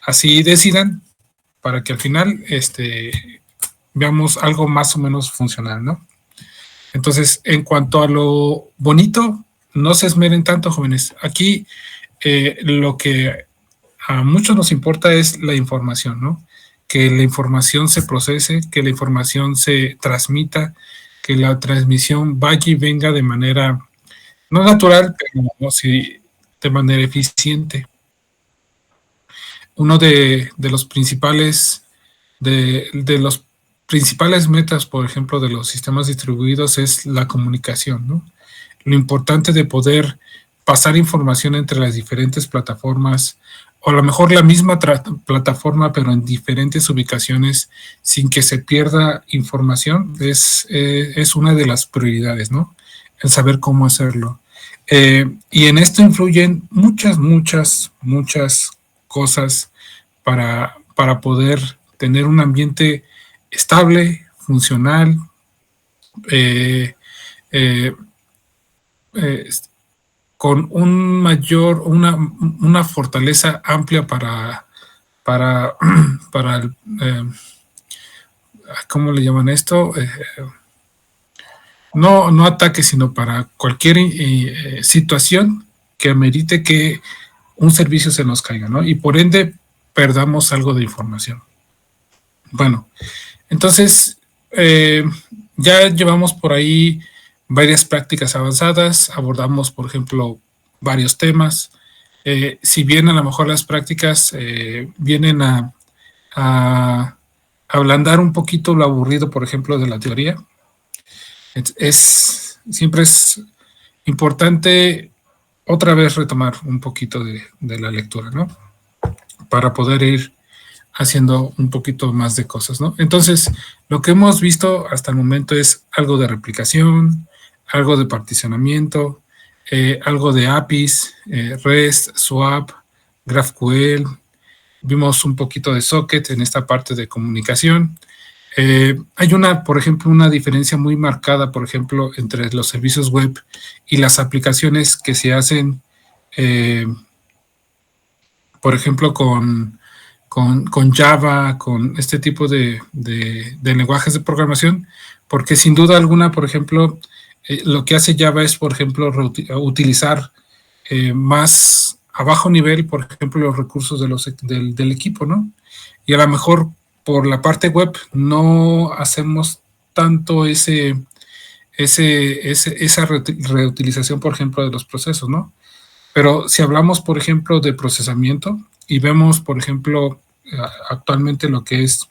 así decidan, para que al final veamos algo más o menos funcional, ¿no? Entonces, en cuanto a lo bonito, no se esmeren tanto, jóvenes. Aquí lo que a muchos nos importa es la información, ¿no? Que la información se procese, que la información se transmita, que la transmisión vaya y venga de manera no natural, pero no, sí, de manera eficiente. Uno de los principales de los principales metas, por ejemplo, de los sistemas distribuidos es la comunicación, ¿no? Lo importante de poder pasar información entre las diferentes plataformas, o a lo mejor la misma plataforma, pero en diferentes ubicaciones, sin que se pierda información, es una de las prioridades, ¿no? El saber cómo hacerlo. Y en esto influyen muchas cosas para poder tener un ambiente estable, funcional, con una fortaleza amplia para ¿cómo le llaman esto? No ataque, sino para cualquier situación que amerite que un servicio se nos caiga, ¿no? Y por ende perdamos algo de información. Bueno, entonces ya llevamos por ahí varias prácticas avanzadas, abordamos, por ejemplo, varios temas. Si bien a lo mejor las prácticas vienen a ablandar un poquito lo aburrido, por ejemplo, de la teoría, siempre es importante otra vez retomar un poquito de la lectura, ¿no? Para poder ir haciendo un poquito más de cosas, ¿no? Entonces, lo que hemos visto hasta el momento es algo de replicación, algo de particionamiento, algo de APIs, REST, SWAP, GraphQL, vimos un poquito de Socket en esta parte de comunicación. Hay por ejemplo, una diferencia muy marcada, por ejemplo, entre los servicios web y las aplicaciones que se hacen, por ejemplo, con Java, con este tipo de lenguajes de programación, porque sin duda alguna, por ejemplo, lo que hace Java es, por ejemplo, utilizar más a bajo nivel, por ejemplo, los recursos del equipo, ¿no? Y a lo mejor por la parte web no hacemos tanto esa reutilización, por ejemplo, de los procesos, ¿no? Pero si hablamos, por ejemplo, de procesamiento y vemos, por ejemplo, actualmente lo que es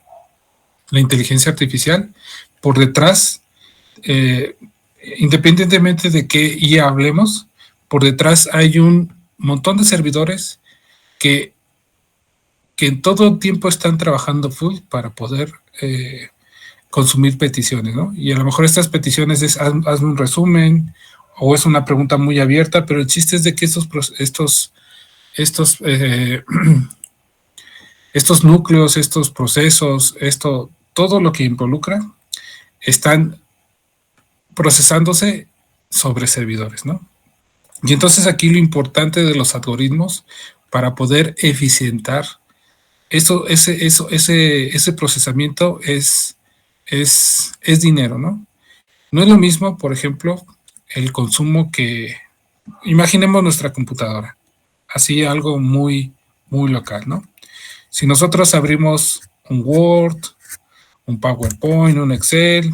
la inteligencia artificial, por detrás, independientemente de qué IA hablemos, por detrás hay un montón de servidores que en todo tiempo están trabajando full para poder consumir peticiones, ¿no? Y a lo mejor estas peticiones es hazme un resumen o es una pregunta muy abierta, pero el chiste es de que estos núcleos, estos procesos, todo lo que involucra, están procesándose sobre servidores, ¿no? Y entonces aquí lo importante de los algoritmos para poder eficientar ese procesamiento es dinero, ¿no? No es lo mismo, por ejemplo, el consumo que... Imaginemos nuestra computadora, así algo muy local, ¿no? Si nosotros abrimos un Word, un PowerPoint, un Excel,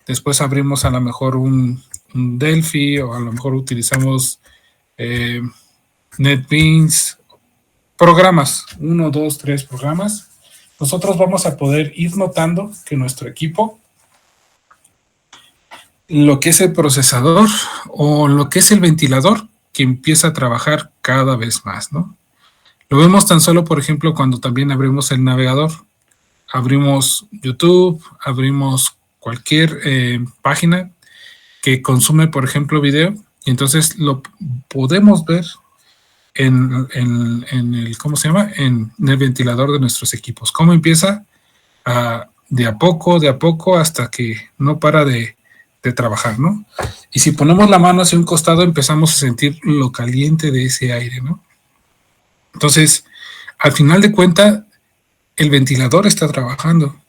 después abrimos a lo mejor un Delphi, o a lo mejor utilizamos NetBeans, programas, 1, 2, 3 programas, nosotros vamos a poder ir notando que nuestro equipo, lo que es el procesador o lo que es el ventilador, que empieza a trabajar cada vez más, ¿no? Lo vemos tan solo, por ejemplo, cuando también abrimos el navegador. Abrimos YouTube, abrimos cualquier página que consume, por ejemplo, video, y entonces lo podemos ver en el, ¿cómo se llama? En el ventilador de nuestros equipos. Cómo empieza de a poco, hasta que no para de trabajar, ¿no? Y si ponemos la mano hacia un costado, empezamos a sentir lo caliente de ese aire, ¿no? Entonces, al final de cuentas, el ventilador está trabajando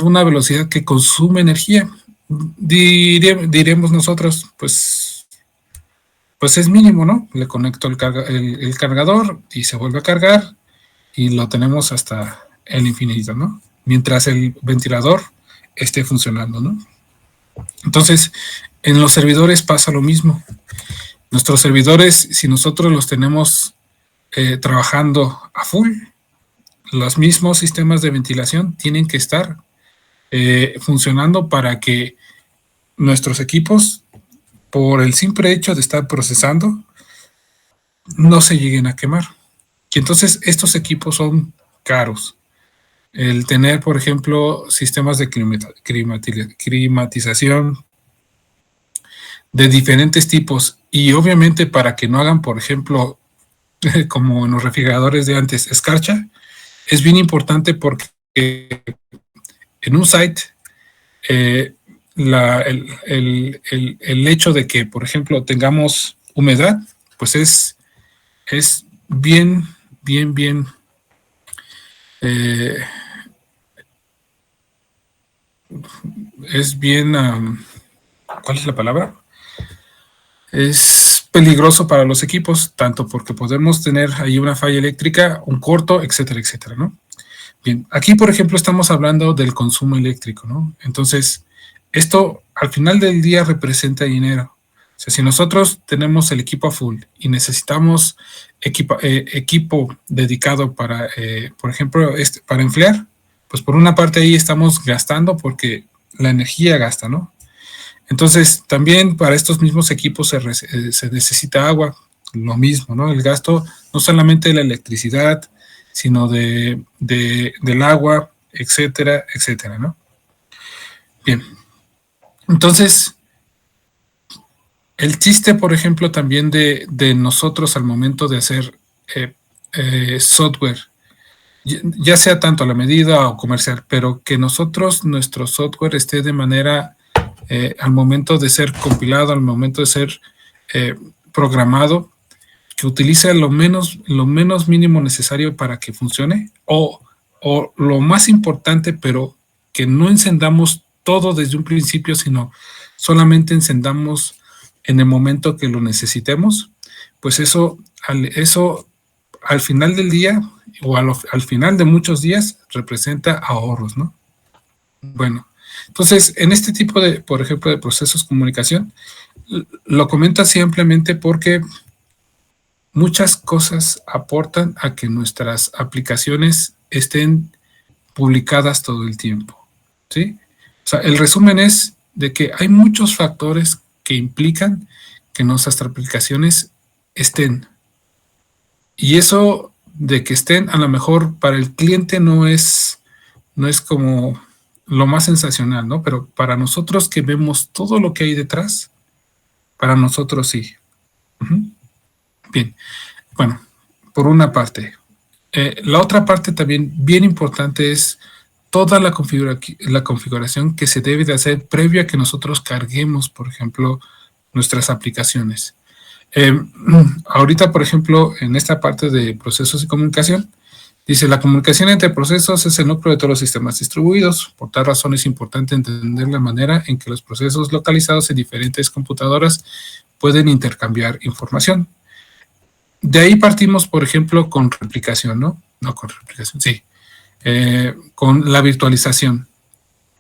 a una velocidad que consume energía. Diremos nosotros, pues es mínimo, ¿no? Le conecto el cargador y se vuelve a cargar y lo tenemos hasta el infinito, ¿no? Mientras el ventilador esté funcionando, ¿no? Entonces, en los servidores pasa lo mismo. Nuestros servidores, si nosotros los tenemos trabajando a full, los mismos sistemas de ventilación tienen que estar funcionando para que nuestros equipos, por el simple hecho de estar procesando, no se lleguen a quemar. Y entonces estos equipos son caros. El tener, por ejemplo, sistemas de climatización de diferentes tipos, y obviamente para que no hagan, por ejemplo, como en los refrigeradores de antes, escarcha, es bien importante porque en un site el hecho de que, por ejemplo, tengamos humedad, pues es bien ¿cuál es la palabra? Es peligroso para los equipos, tanto porque podemos tener ahí una falla eléctrica, un corto, etcétera, etcétera, ¿no? Bien, aquí, por ejemplo, estamos hablando del consumo eléctrico, ¿no? Entonces, esto al final del día representa dinero. O sea, si nosotros tenemos el equipo a full y necesitamos equipo dedicado para, por ejemplo, para enfriar, pues por una parte ahí estamos gastando porque la energía gasta, ¿no? Entonces, también para estos mismos equipos se necesita agua, lo mismo, ¿no? El gasto no solamente de la electricidad, sino del agua, etcétera, etcétera, ¿no? Bien, entonces, el chiste, por ejemplo, también de nosotros al momento de hacer software, ya sea tanto a la medida o comercial, pero que nuestro software esté de manera, al momento de ser compilado, al momento de ser programado, que utilice lo menos mínimo necesario para que funcione, o lo más importante, pero que no encendamos todo desde un principio, sino solamente encendamos en el momento que lo necesitemos, pues eso al final del día o al final de muchos días representa ahorros, ¿no? Bueno, entonces en este tipo de, por ejemplo, de procesos de comunicación, lo comento simplemente porque muchas cosas aportan a que nuestras aplicaciones estén publicadas todo el tiempo, ¿sí? O sea, el resumen es de que hay muchos factores que implican que nuestras aplicaciones estén. Y eso de que estén, a lo mejor para el cliente no es como lo más sensacional, ¿no? Pero para nosotros que vemos todo lo que hay detrás, para nosotros sí. Bien, bueno, por una parte. La otra parte también bien importante es toda la configuración que se debe de hacer previo a que nosotros carguemos, por ejemplo, nuestras aplicaciones. Ahorita, por ejemplo, en esta parte de procesos de comunicación, dice, la comunicación entre procesos es el núcleo de todos los sistemas distribuidos. Por tal razón es importante entender la manera en que los procesos localizados en diferentes computadoras pueden intercambiar información. De ahí partimos, por ejemplo, con replicación, ¿no? No con replicación, sí. Con la virtualización.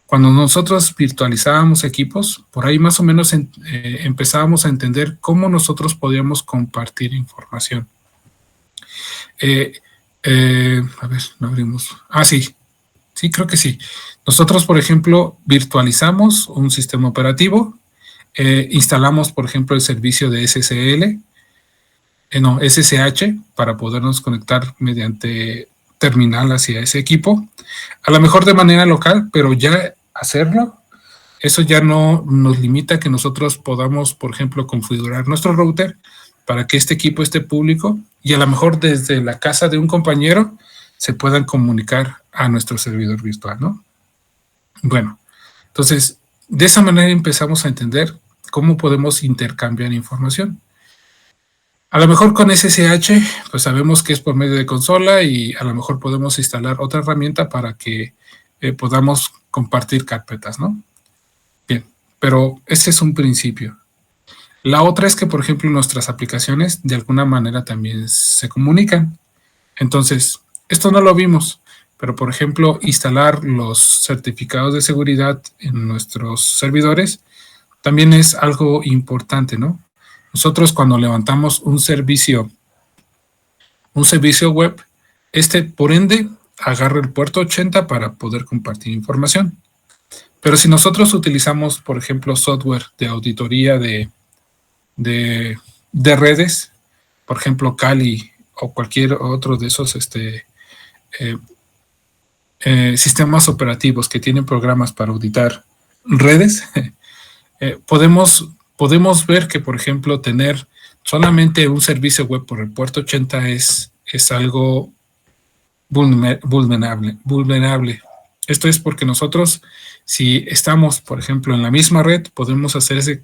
Cuando nosotros virtualizábamos equipos, por ahí más o menos empezábamos a entender cómo nosotros podíamos compartir información. A ver, no abrimos. Ah, sí. Sí, creo que sí. Nosotros, por ejemplo, virtualizamos un sistema operativo, instalamos, por ejemplo, el servicio de SSH para podernos conectar mediante terminal hacia ese equipo, a lo mejor de manera local, pero ya hacerlo, eso ya no nos limita que nosotros podamos, por ejemplo, configurar nuestro router para que este equipo esté público y a lo mejor desde la casa de un compañero se puedan comunicar a nuestro servidor virtual, ¿no? Bueno, entonces, de esa manera empezamos a entender cómo podemos intercambiar información. A lo mejor con SSH, pues sabemos que es por medio de consola y a lo mejor podemos instalar otra herramienta para que podamos compartir carpetas, ¿no? Bien, pero ese es un principio. La otra es que, por ejemplo, nuestras aplicaciones de alguna manera también se comunican. Entonces, esto no lo vimos, pero por ejemplo, instalar los certificados de seguridad en nuestros servidores también es algo importante, ¿no? Nosotros cuando levantamos un servicio web, por ende agarra el puerto 80 para poder compartir información. Pero si nosotros utilizamos, por ejemplo, software de auditoría de redes, por ejemplo, Kali o cualquier otro de esos sistemas operativos que tienen programas para auditar redes, podemos ver que, por ejemplo, tener solamente un servicio web por el puerto 80 es algo vulnerable. Esto es porque nosotros, si estamos, por ejemplo, en la misma red, podemos hacer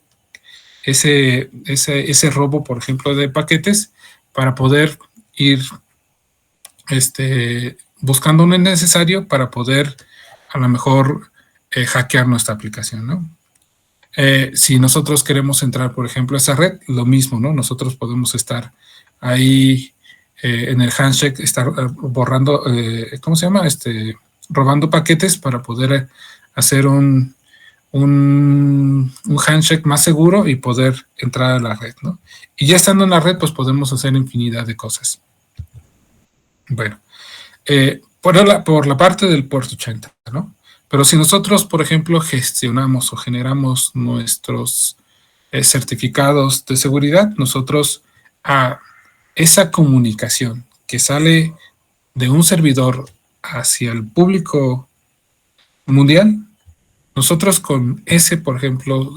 ese robo, por ejemplo, de paquetes para poder ir buscando un necesario para poder a lo mejor hackear nuestra aplicación, ¿no? Si nosotros queremos entrar, por ejemplo, a esa red, lo mismo, ¿no? Nosotros podemos estar ahí en el handshake, estar borrando, ¿cómo se llama? Robando paquetes para poder hacer un handshake más seguro y poder entrar a la red, ¿no? Y ya estando en la red, pues podemos hacer infinidad de cosas. Bueno, por la parte del puerto 80, ¿no? Pero si nosotros, por ejemplo, gestionamos o generamos nuestros certificados de seguridad, nosotros a esa comunicación que sale de un servidor hacia el público mundial, nosotros con ese, por ejemplo,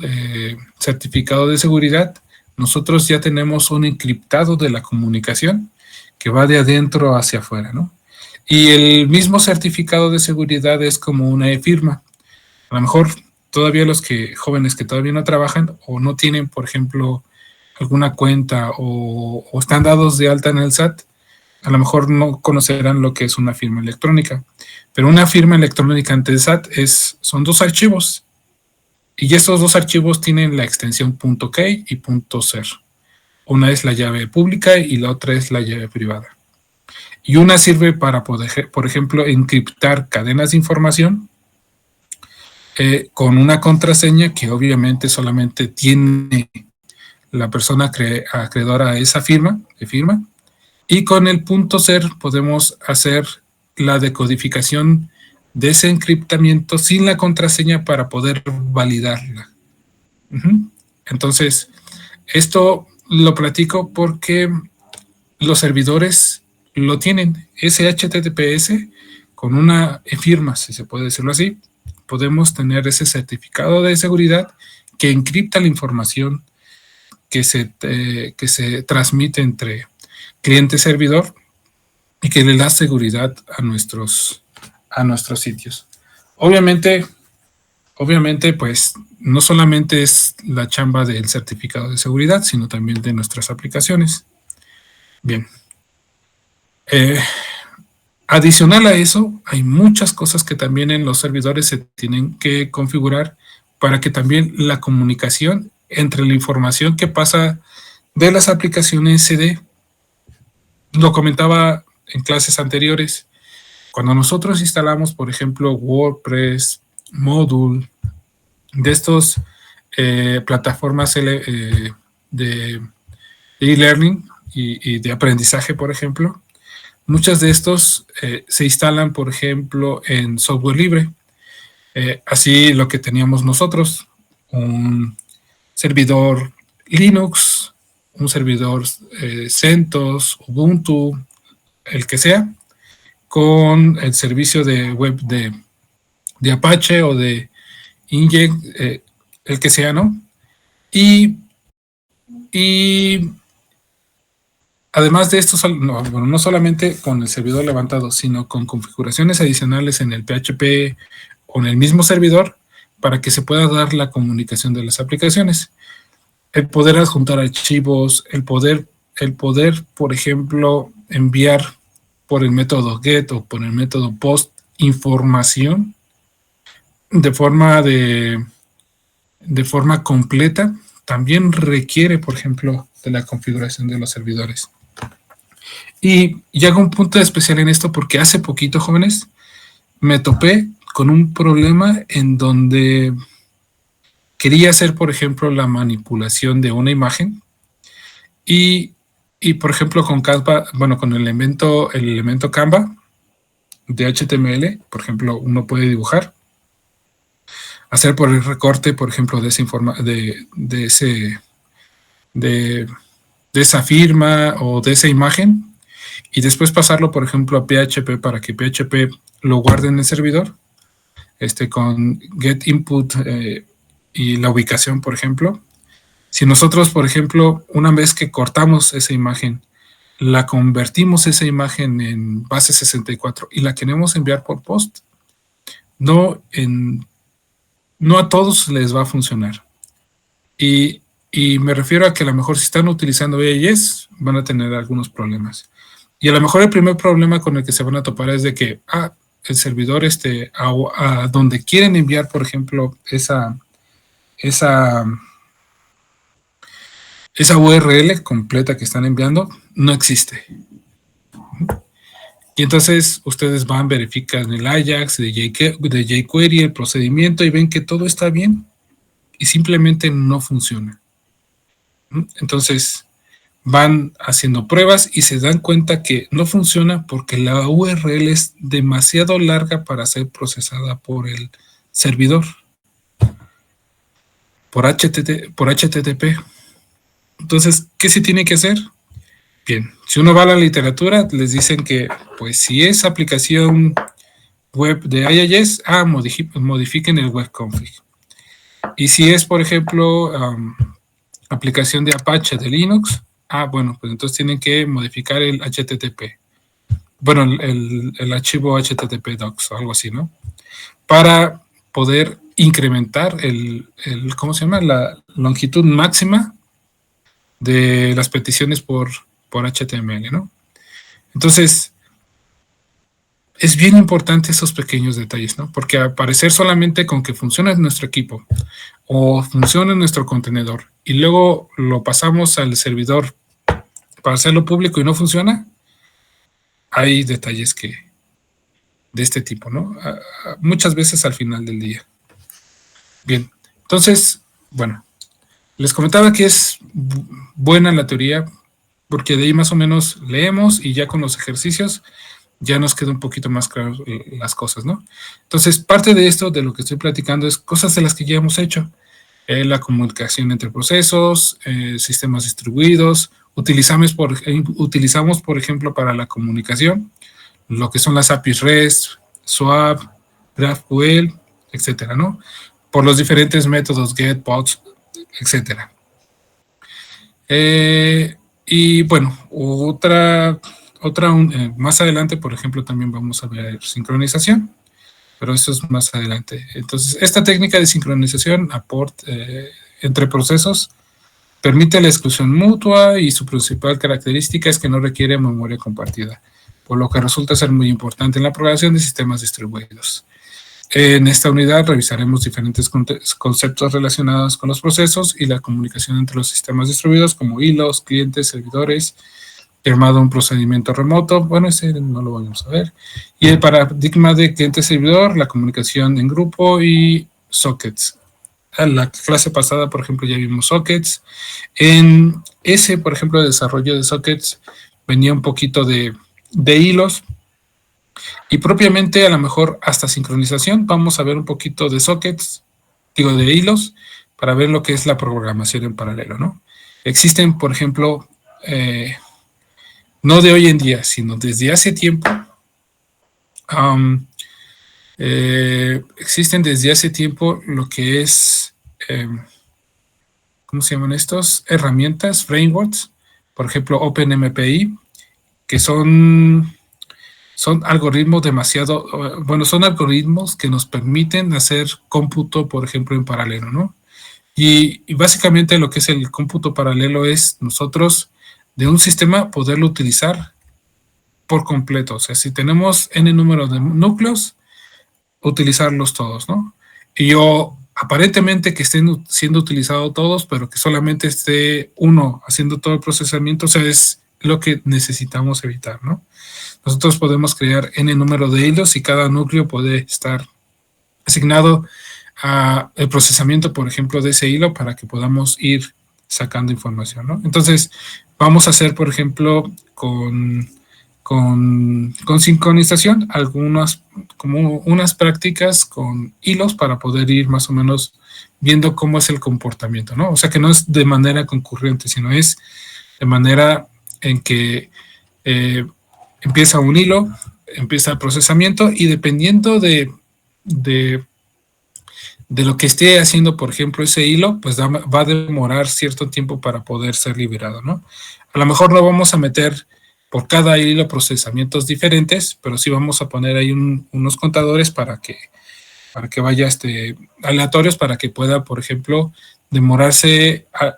certificado de seguridad, nosotros ya tenemos un encriptado de la comunicación que va de adentro hacia afuera, ¿no? Y el mismo certificado de seguridad es como una e-firma. A lo mejor todavía los jóvenes que todavía no trabajan o no tienen, por ejemplo, alguna cuenta o están dados de alta en el SAT, a lo mejor no conocerán lo que es una firma electrónica. Pero una firma electrónica ante el SAT son 2 archivos. Y estos 2 archivos tienen la extensión .key y .ser. Una es la llave pública y la otra es la llave privada. Y una sirve para poder, por ejemplo, encriptar cadenas de información con una contraseña que obviamente solamente tiene la persona acreedora a esa firma, y con el .ser podemos hacer la decodificación de ese encriptamiento sin la contraseña para poder validarla. Entonces, esto lo platico porque los servidores lo tienen. Ese HTTPS con una firma, si se puede decirlo así, podemos tener ese certificado de seguridad que encripta la información que se transmite entre cliente-servidor y que le da seguridad a nuestros sitios. Obviamente, pues, no solamente es la chamba del certificado de seguridad, sino también de nuestras aplicaciones. Bien. Adicional a eso, hay muchas cosas que también en los servidores se tienen que configurar para que también la comunicación entre la información que pasa de las aplicaciones se dé. Lo comentaba en clases anteriores. Cuando nosotros instalamos, por ejemplo, WordPress, Moodle, de estos plataformas de e-learning y de aprendizaje, por ejemplo, muchas de estos se instalan, por ejemplo, en software libre. Así lo que teníamos nosotros, un servidor Linux, un servidor CentOS, Ubuntu, el que sea, con el servicio de web de Apache o de Inject, el que sea, ¿no? Y además de esto, no solamente con el servidor levantado, sino con configuraciones adicionales en el PHP o en el mismo servidor para que se pueda dar la comunicación de las aplicaciones. El poder adjuntar archivos, el poder el poder, por ejemplo, enviar por el método get o por el método post información de forma completa, también requiere, por ejemplo, de la configuración de los servidores. Y hago un punto especial en esto porque hace poquito, jóvenes, me topé con un problema en donde quería hacer, por ejemplo, la manipulación de una imagen y por ejemplo, con Canva, bueno, con el elemento Canva de HTML, por ejemplo, uno puede dibujar, hacer por el recorte, por ejemplo, de esa firma o de esa imagen, y después pasarlo, por ejemplo, a PHP para que PHP lo guarde en el servidor, con get input y la ubicación, por ejemplo. Si nosotros, por ejemplo, una vez que cortamos esa imagen, la convertimos esa imagen en base 64 y la queremos enviar por post, no a todos les va a funcionar. Y me refiero a que a lo mejor si están utilizando AIS, van a tener algunos problemas. Y a lo mejor el primer problema con el que se van a topar es de que, el servidor a donde quieren enviar, por ejemplo, esa URL completa que están enviando, no existe. Y entonces ustedes van, verifican el Ajax de jQuery, el procedimiento, y ven que todo está bien y simplemente no funciona. Entonces van haciendo pruebas y se dan cuenta que no funciona porque la URL es demasiado larga para ser procesada por el servidor, por HTTP. Entonces, ¿qué se tiene que hacer? Bien, si uno va a la literatura, les dicen que, pues, si es aplicación web de IIS, modifiquen el web config. Y si es, por ejemplo, aplicación de Apache de Linux, bueno, pues entonces tienen que modificar el HTTP. Bueno, el archivo HTTP docs o algo así, ¿no? Para poder incrementar ¿cómo se llama? La longitud máxima de las peticiones por HTML, ¿no? Entonces, es bien importante esos pequeños detalles, ¿no? Porque al parecer solamente con que funcione nuestro equipo o funcione nuestro contenedor y luego lo pasamos al servidor para hacerlo público y no funciona, hay detalles de este tipo, ¿no? Muchas veces al final del día. Bien, entonces, bueno, les comentaba que es buena la teoría porque de ahí más o menos leemos y ya con los ejercicios ya nos queda un poquito más claro las cosas, ¿no? Entonces, parte de esto, de lo que estoy platicando, es cosas de las que ya hemos hecho. La comunicación entre procesos, sistemas distribuidos. Utilizamos, por ejemplo, para la comunicación, lo que son las APIs REST, SWAP, GraphQL, etcétera, ¿no? Por los diferentes métodos GET, POST, etcétera. Y bueno, más adelante, por ejemplo, también vamos a ver sincronización, pero eso es más adelante. Entonces, esta técnica de sincronización entre procesos permite la exclusión mutua y su principal característica es que no requiere memoria compartida, por lo que resulta ser muy importante en la programación de sistemas distribuidos. En esta unidad revisaremos diferentes conceptos relacionados con los procesos y la comunicación entre los sistemas distribuidos como hilos, clientes, servidores, llamado un procedimiento remoto. Bueno, ese no lo vamos a ver. Y el paradigma de cliente-servidor, la comunicación en grupo y sockets. En la clase pasada, por ejemplo, ya vimos sockets. En ese, por ejemplo, desarrollo de sockets venía un poquito de hilos. Y propiamente, a lo mejor, hasta sincronización, vamos a ver un poquito de sockets, de hilos, para ver lo que es la programación en paralelo, ¿no? Existen, por ejemplo, no de hoy en día, sino desde hace tiempo, existen desde hace tiempo lo que es, ¿cómo se llaman estos? Herramientas, frameworks, por ejemplo, OpenMPI, que son algoritmos son algoritmos que nos permiten hacer cómputo, por ejemplo, en paralelo, ¿no? Y básicamente lo que es el cómputo paralelo es nosotros de un sistema, poderlo utilizar por completo. O sea, si tenemos n número de núcleos, utilizarlos todos, ¿no? Y yo, aparentemente que estén siendo utilizados todos, pero que solamente esté uno haciendo todo el procesamiento, o sea, es lo que necesitamos evitar, ¿no? Nosotros podemos crear n número de hilos y cada núcleo puede estar asignado a el procesamiento, por ejemplo, de ese hilo para que podamos ir sacando información, ¿no? Entonces, vamos a hacer, por ejemplo, con sincronización, como unas prácticas con hilos para poder ir más o menos viendo cómo es el comportamiento, ¿no? O sea, que no es de manera concurrente, sino es de manera en que empieza un hilo, empieza el procesamiento y dependiendo de lo que esté haciendo, por ejemplo, ese hilo, pues va a demorar cierto tiempo para poder ser liberado, ¿no? A lo mejor no vamos a meter por cada hilo procesamientos diferentes, pero sí vamos a poner ahí unos contadores para que vaya aleatorios, para que pueda, por ejemplo, demorarse a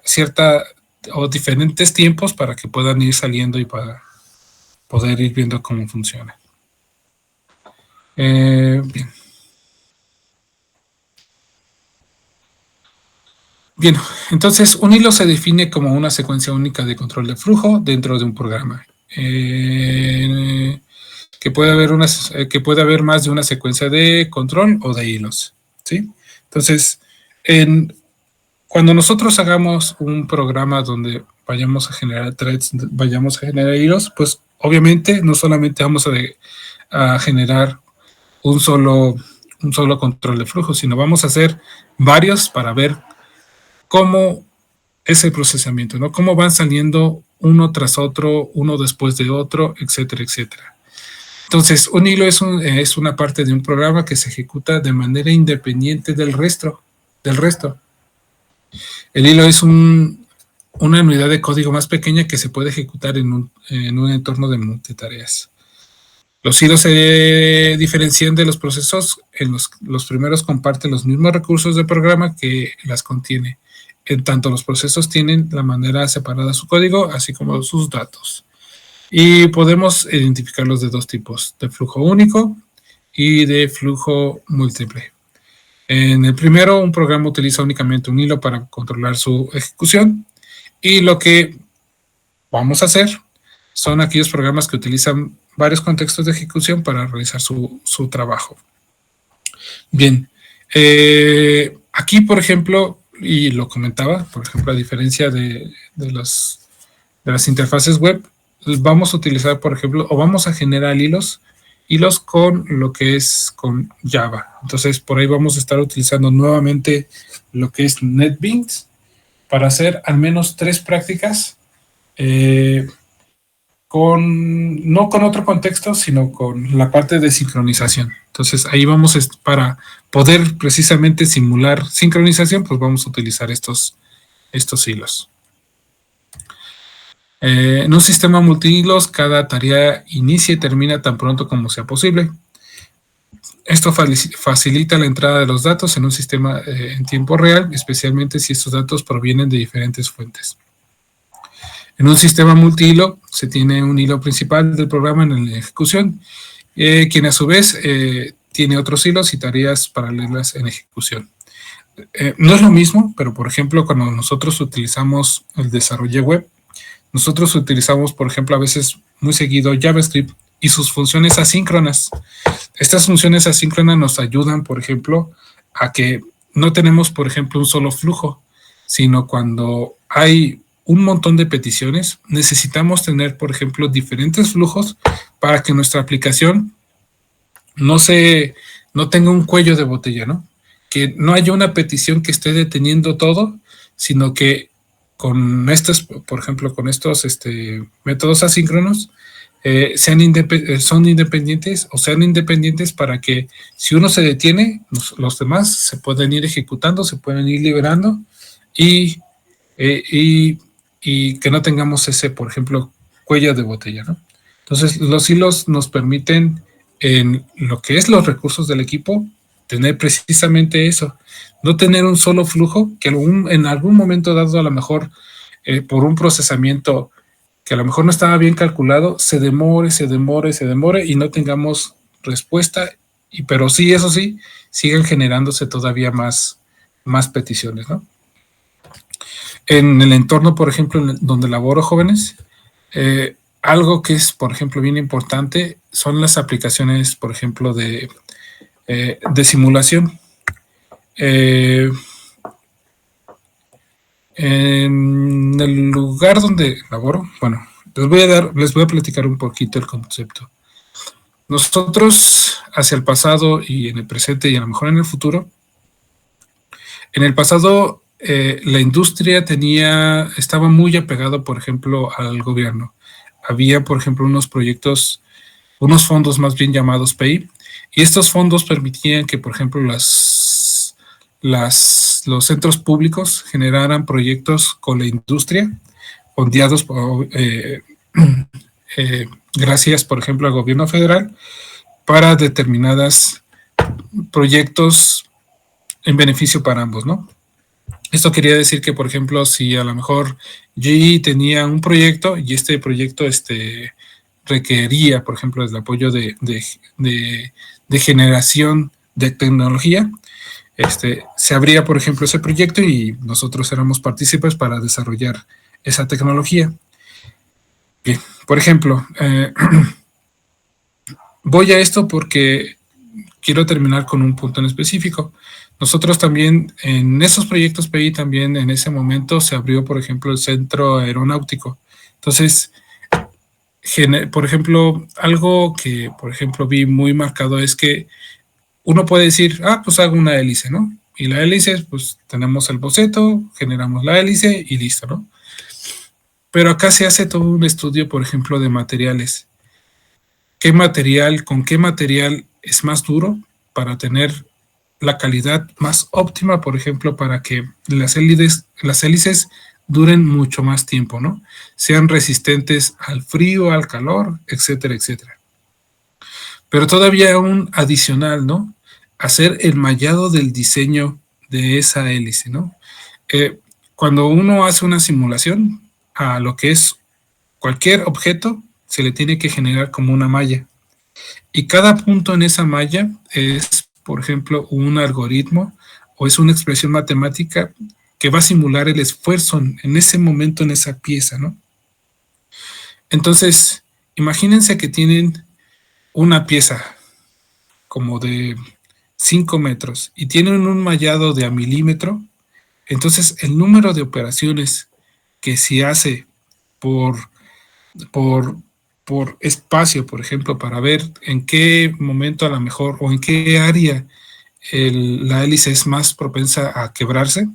diferentes tiempos para que puedan ir saliendo y para poder ir viendo cómo funciona. Bien. Bien, entonces un hilo se define como una secuencia única de control de flujo dentro de un programa. Que puede haber más de una secuencia de control o de hilos, ¿sí? Entonces, cuando nosotros hagamos un programa donde vayamos a generar threads, vayamos a generar hilos, pues obviamente no solamente vamos a generar un solo control de flujo, sino vamos a hacer varios para ver cómo es el procesamiento, ¿no? Cómo van saliendo uno tras otro, uno después de otro, etcétera, etcétera. Entonces, un hilo es una parte de un programa que se ejecuta de manera independiente del resto. El hilo es una unidad de código más pequeña que se puede ejecutar en un entorno de multitareas. Los hilos se diferencian de los procesos. Los primeros comparten los mismos recursos del programa que las contiene. En tanto, los procesos tienen la manera separada su código, así como sus datos. Y podemos identificarlos de dos tipos, de flujo único y de flujo múltiple. En el primero, un programa utiliza únicamente un hilo para controlar su ejecución. Y lo que vamos a hacer son aquellos programas que utilizan varios contextos de ejecución para realizar su trabajo. Bien, aquí, por ejemplo, y lo comentaba, por ejemplo, a diferencia de las interfaces web, vamos a utilizar, por ejemplo, o vamos a generar hilos con lo que es con Java. Entonces, por ahí vamos a estar utilizando nuevamente lo que es NetBeans para hacer al menos 3 prácticas no con otro contexto, sino con la parte de sincronización. Entonces, ahí vamos para poder precisamente simular sincronización, pues vamos a utilizar estos hilos. En un sistema multihilos, cada tarea inicia y termina tan pronto como sea posible. Esto facilita la entrada de los datos en un sistema en tiempo real, especialmente si estos datos provienen de diferentes fuentes. En un sistema multihilo se tiene un hilo principal del programa en la ejecución, quien a su vez tiene otros hilos y tareas paralelas en ejecución. No es lo mismo, pero por ejemplo, cuando nosotros utilizamos el desarrollo web, nosotros utilizamos, por ejemplo, a veces muy seguido JavaScript y sus funciones asíncronas. Estas funciones asíncronas nos ayudan, por ejemplo, a que no tenemos, por ejemplo, un solo flujo, sino cuando hay un montón de peticiones, necesitamos tener, por ejemplo, diferentes flujos para que nuestra aplicación no tenga un cuello de botella, ¿no? Que no haya una petición que esté deteniendo todo, sino que con estos, por ejemplo, con estos métodos asíncronos, son independientes o sean independientes para que si uno se detiene, los demás se pueden ir ejecutando, se pueden ir liberando y que no tengamos ese, por ejemplo, cuello de botella, ¿no? Entonces, los hilos nos permiten, en lo que es los recursos del equipo, tener precisamente eso, no tener un solo flujo que en algún momento dado, a lo mejor por un procesamiento que a lo mejor no estaba bien calculado, se demore y no tengamos respuesta, pero sí, eso sí, siguen generándose todavía más peticiones, ¿no? En el entorno, por ejemplo, donde laboro, jóvenes, algo que es, por ejemplo, bien importante son las aplicaciones, por ejemplo, de simulación. En el lugar donde laboro, bueno, les voy a platicar un poquito el concepto. Nosotros, hacia el pasado y en el presente y a lo mejor en el futuro, en el pasado la industria estaba muy apegado, por ejemplo, al gobierno. Había, por ejemplo, unos proyectos, unos fondos más bien llamados PEI, y estos fondos permitían que, por ejemplo, los centros públicos generaran proyectos con la industria, fondeados gracias, por ejemplo, al gobierno federal, para determinados proyectos en beneficio para ambos, ¿no? Esto quería decir que, por ejemplo, si a lo mejor GE tenía un proyecto y este proyecto requería, por ejemplo, el apoyo de generación de tecnología, se abría, por ejemplo, ese proyecto y nosotros éramos partícipes para desarrollar esa tecnología. Bien, por ejemplo, voy a esto porque quiero terminar con un punto en específico. Nosotros también, en esos proyectos PI, también en ese momento se abrió, por ejemplo, el centro aeronáutico. Entonces, por ejemplo, algo que, por ejemplo, vi muy marcado es que uno puede decir, pues hago una hélice, ¿no? Y la hélice, pues tenemos el boceto, generamos la hélice y listo, ¿no? Pero acá se hace todo un estudio, por ejemplo, de materiales. ¿Con qué material es más duro para tener la calidad más óptima, por ejemplo, para que las hélices duren mucho más tiempo, ¿no? Sean resistentes al frío, al calor, etcétera, etcétera. Pero todavía un adicional, ¿no? Hacer el mallado del diseño de esa hélice, ¿no? Cuando uno hace una simulación a lo que es cualquier objeto, se le tiene que generar como una malla. Y cada punto en esa malla es, por ejemplo, un algoritmo o es una expresión matemática que va a simular el esfuerzo en ese momento en esa pieza, ¿no? Entonces, imagínense que tienen una pieza como de 5 metros y tienen un mallado de a milímetro. Entonces, el número de operaciones que se hace por espacio, por ejemplo, para ver en qué momento a lo mejor o en qué área la hélice es más propensa a quebrarse.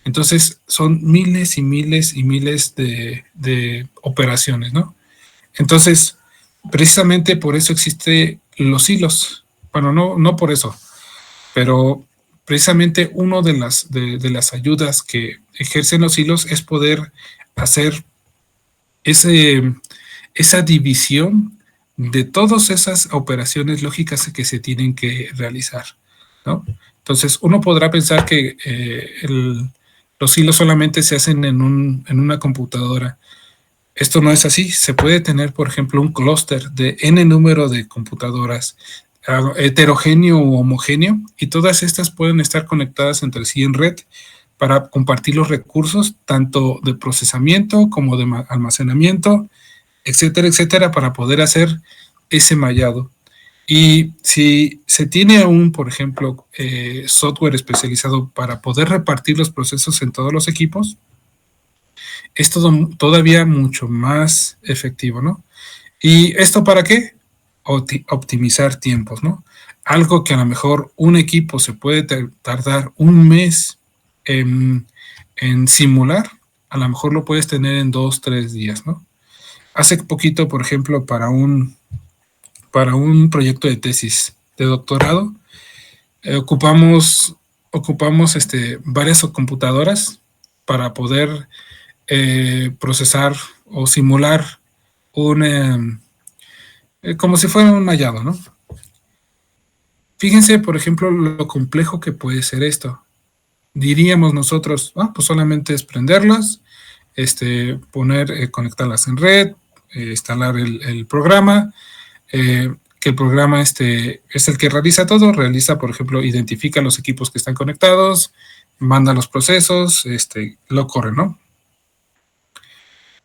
Entonces son miles y miles y miles de operaciones, ¿no? Entonces, precisamente por eso existen los hilos. Bueno, no por eso, pero precisamente una de las ayudas que ejercen los hilos es poder hacer esa división de todas esas operaciones lógicas que se tienen que realizar, ¿no? Entonces, uno podrá pensar que los hilos solamente se hacen en una computadora. Esto no es así. Se puede tener, por ejemplo, un clúster de n número de computadoras, heterogéneo u homogéneo, y todas estas pueden estar conectadas entre sí en red para compartir los recursos, tanto de procesamiento como de almacenamiento, etcétera, etcétera, para poder hacer ese mallado. Y si se tiene por ejemplo, software especializado para poder repartir los procesos en todos los equipos, es todavía mucho más efectivo, ¿no? ¿Y esto para qué? Optimizar tiempos, ¿no? Algo que a lo mejor un equipo se puede tardar un mes en simular, a lo mejor lo puedes tener en 2, 3 días, ¿no? Hace poquito, por ejemplo, para un proyecto de tesis de doctorado, ocupamos varias computadoras para poder procesar o simular como si fuera un mallado, ¿no? Fíjense, por ejemplo, lo complejo que puede ser esto. Diríamos nosotros, pues solamente es prenderlas, conectarlas en red, instalar el programa, que el programa es el que realiza todo, por ejemplo, identifica los equipos que están conectados, manda los procesos, lo corre, ¿no?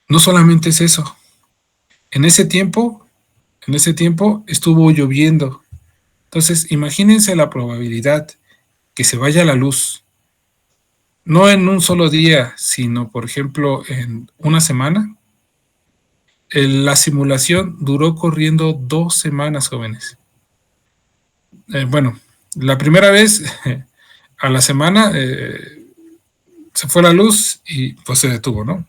No solamente es eso. En ese tiempo estuvo lloviendo. Entonces, imagínense la probabilidad que se vaya la luz, no en un solo día, sino, por ejemplo, en una semana. La simulación duró corriendo 2 semanas, jóvenes. Bueno, la primera vez, a la semana, se fue la luz y pues se detuvo, ¿no?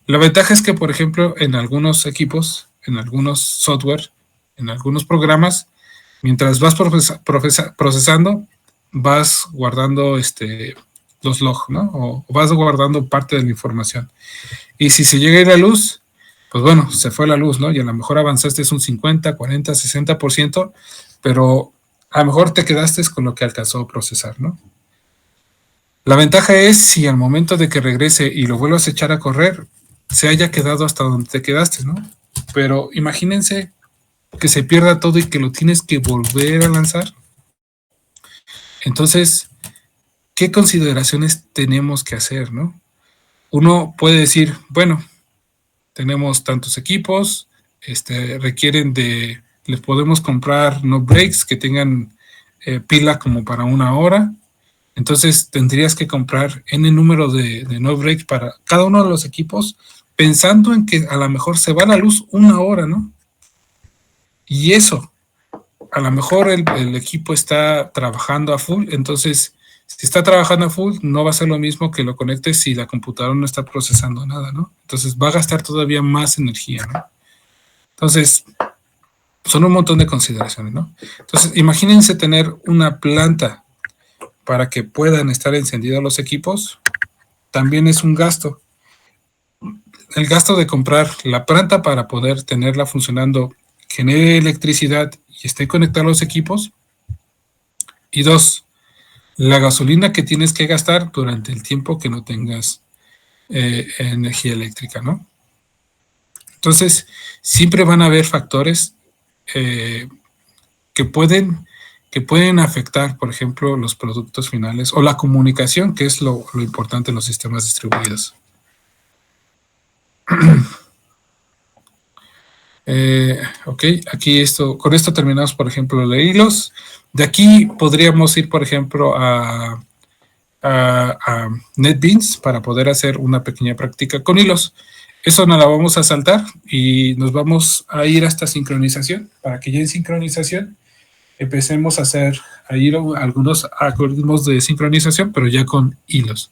La ventaja es que, por ejemplo, en algunos equipos, en algunos software, en algunos programas, mientras vas procesando, vas guardando los logs, ¿no? O vas guardando parte de la información. Y si se llega a ir la luz, pues bueno, se fue la luz, ¿no? Y a lo mejor avanzaste un 50, 40, 60%, pero a lo mejor te quedaste con lo que alcanzó a procesar, ¿no? La ventaja es si al momento de que regrese y lo vuelvas a echar a correr, se haya quedado hasta donde te quedaste, ¿no? Pero imagínense que se pierda todo y que lo tienes que volver a lanzar. Entonces, ¿qué consideraciones tenemos que hacer, no? Uno puede decir, bueno, tenemos tantos equipos, les podemos comprar no breaks que tengan pila como para 1 hora. Entonces tendrías que comprar N número de no breaks para cada uno de los equipos, pensando en que a lo mejor se va la luz 1 hora, ¿no? Y eso, a lo mejor el equipo está trabajando a full, entonces si está trabajando a full, no va a ser lo mismo que lo conectes si la computadora no está procesando nada, ¿no? Entonces va a gastar todavía más energía, ¿no? Entonces, son un montón de consideraciones, ¿no? Entonces, imagínense tener una planta para que puedan estar encendidos los equipos, también es un gasto. El gasto de comprar la planta para poder tenerla funcionando, genere electricidad y esté conectada a los equipos. Y 2, la gasolina que tienes que gastar durante el tiempo que no tengas energía eléctrica, ¿no? Entonces, siempre van a haber factores que pueden afectar, por ejemplo, los productos finales o la comunicación, que es lo importante en los sistemas distribuidos. Ok, aquí con esto terminamos, por ejemplo, de hilos. De aquí podríamos ir, por ejemplo, a NetBeans para poder hacer una pequeña práctica con hilos. Eso no la vamos a saltar y nos vamos a ir hasta sincronización, para que ya en sincronización empecemos a ir algunos algoritmos de sincronización, pero ya con hilos.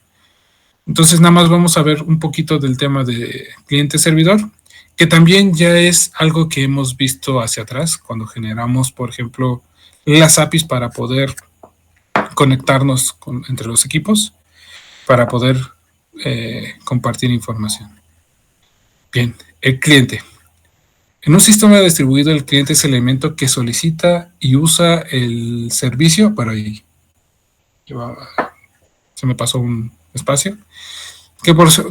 Entonces nada más vamos a ver un poquito del tema de cliente-servidor, que también ya es algo que hemos visto hacia atrás, cuando generamos, por ejemplo, las APIs para poder conectarnos entre los equipos, para poder compartir información. Bien, el cliente. En un sistema distribuido, el cliente es el elemento que solicita y usa el servicio, pero ahí se me pasó un espacio,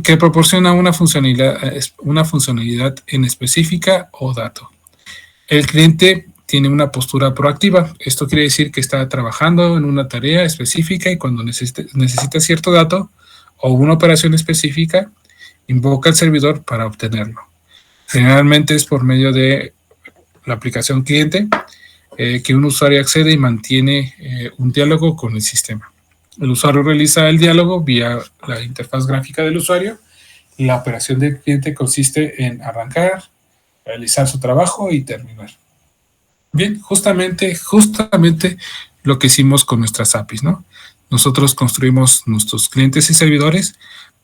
que proporciona una funcionalidad en específica o dato. El cliente tiene una postura proactiva. Esto quiere decir que está trabajando en una tarea específica y cuando necesita cierto dato o una operación específica, invoca al servidor para obtenerlo. Generalmente es por medio de la aplicación cliente que un usuario accede y mantiene un diálogo con el sistema. El usuario realiza el diálogo vía la interfaz gráfica del usuario y la operación del cliente consiste en arrancar, realizar su trabajo y terminar. Bien, justamente lo que hicimos con nuestras APIs, ¿no? Nosotros construimos nuestros clientes y servidores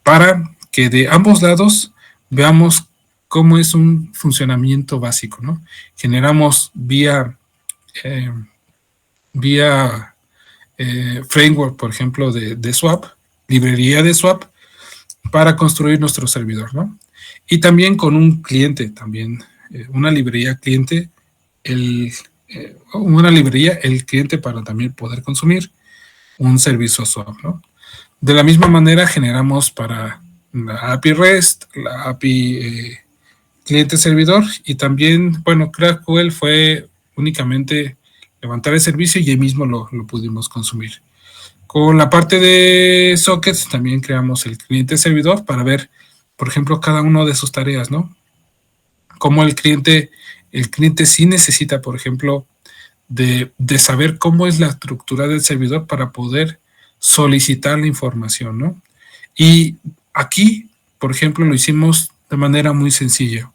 para que de ambos lados veamos cómo es un funcionamiento básico, ¿no? Generamos vía framework, por ejemplo, de swap, librería de swap, para construir nuestro servidor, ¿no? Y también con un cliente, una librería cliente, el cliente para también poder consumir un servicio swap, ¿no? De la misma manera generamos para la API REST, la API cliente-servidor, y también, bueno, GraphQL fue únicamente levantar el servicio y ahí mismo lo pudimos consumir. Con la parte de sockets también creamos el cliente-servidor para ver, por ejemplo, cada una de sus tareas, ¿no? Cómo el cliente sí necesita, por ejemplo, de saber cómo es la estructura del servidor para poder solicitar la información, ¿no? Y aquí, por ejemplo, lo hicimos de manera muy sencilla.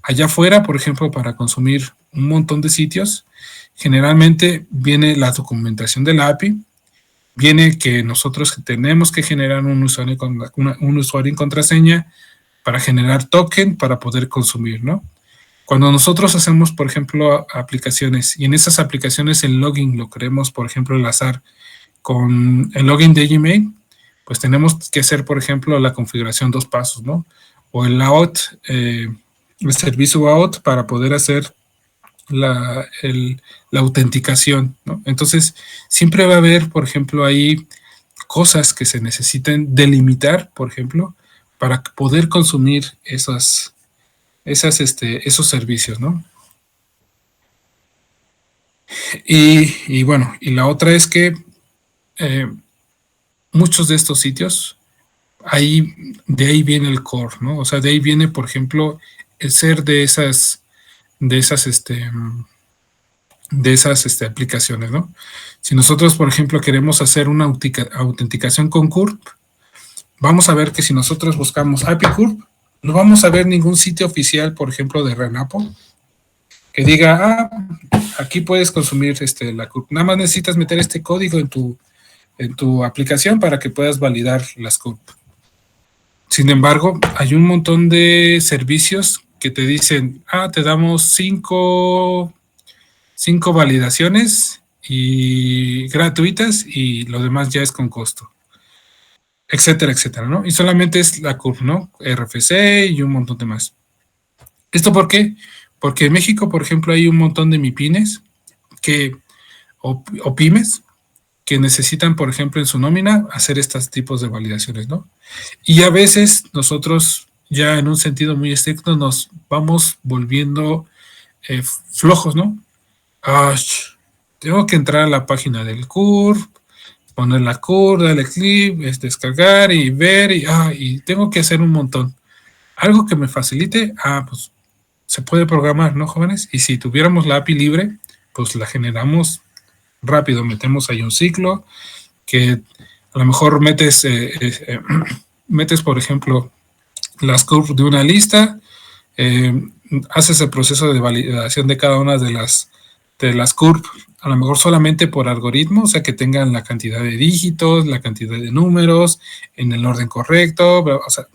Allá afuera, por ejemplo, para consumir un montón de sitios, generalmente viene la documentación de la API, viene que nosotros tenemos que generar un usuario y contraseña para generar token para poder consumir, ¿no? Cuando nosotros hacemos, por ejemplo, aplicaciones, y en esas aplicaciones el login lo queremos, por ejemplo, enlazar con el login de Gmail, pues tenemos que hacer, por ejemplo, la configuración 2 pasos, ¿no? O el out, el servicio out para poder hacer la autenticación, ¿no? Entonces, siempre va a haber, por ejemplo, ahí cosas que se necesiten delimitar, por ejemplo, para poder consumir esos servicios, ¿no? Y bueno, y la otra es que muchos de estos sitios, de ahí viene el core, ¿no? O sea, de ahí viene, por ejemplo, el ser de esas aplicaciones, ¿no? Si nosotros, por ejemplo, queremos hacer una autenticación con CURP, vamos a ver que si nosotros buscamos API CURP, no vamos a ver ningún sitio oficial, por ejemplo, de Renapo, que diga, aquí puedes consumir la CURP. Nada más necesitas meter este código en tu aplicación para que puedas validar las CURP. Sin embargo, hay un montón de servicios que te dicen, te damos 5 validaciones y gratuitas y lo demás ya es con costo, etcétera, etcétera, ¿no? Y solamente es la CURP, ¿no? RFC y un montón de más. ¿Esto por qué? Porque en México, por ejemplo, hay un montón de MIPYMES o pymes que necesitan, por ejemplo, en su nómina hacer estos tipos de validaciones, ¿no? Y a veces nosotros, ya en un sentido muy estricto, nos vamos volviendo flojos, ¿no? Tengo que entrar a la página del CURP, poner la CURP, darle clic, descargar y ver, y tengo que hacer un montón. Algo que me facilite, pues se puede programar, ¿no, jóvenes? Y si tuviéramos la API libre, pues la generamos rápido, metemos ahí un ciclo, que a lo mejor metes, por ejemplo, las CURP de una lista, haces el proceso de validación de cada una de las CURP, a lo mejor solamente por algoritmo, o sea, que tengan la cantidad de dígitos, la cantidad de números, en el orden correcto, o sea,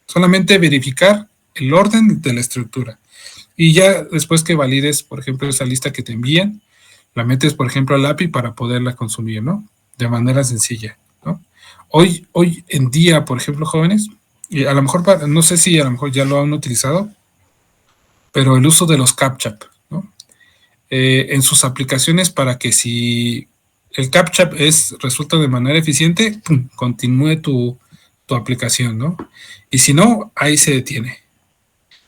solamente verificar el orden de la estructura. Y ya después que valides, por ejemplo, esa lista que te envían, la metes, por ejemplo, al API para poderla consumir, ¿no? De manera sencilla, ¿no? Hoy en día, por ejemplo, jóvenes, y a lo mejor, no sé si a lo mejor ya lo han utilizado, pero el uso de los CAPTCHA, ¿no? En sus aplicaciones para que si el CAPTCHA resulta de manera eficiente, ¡pum!, continúe tu aplicación, ¿no? Y si no, ahí se detiene.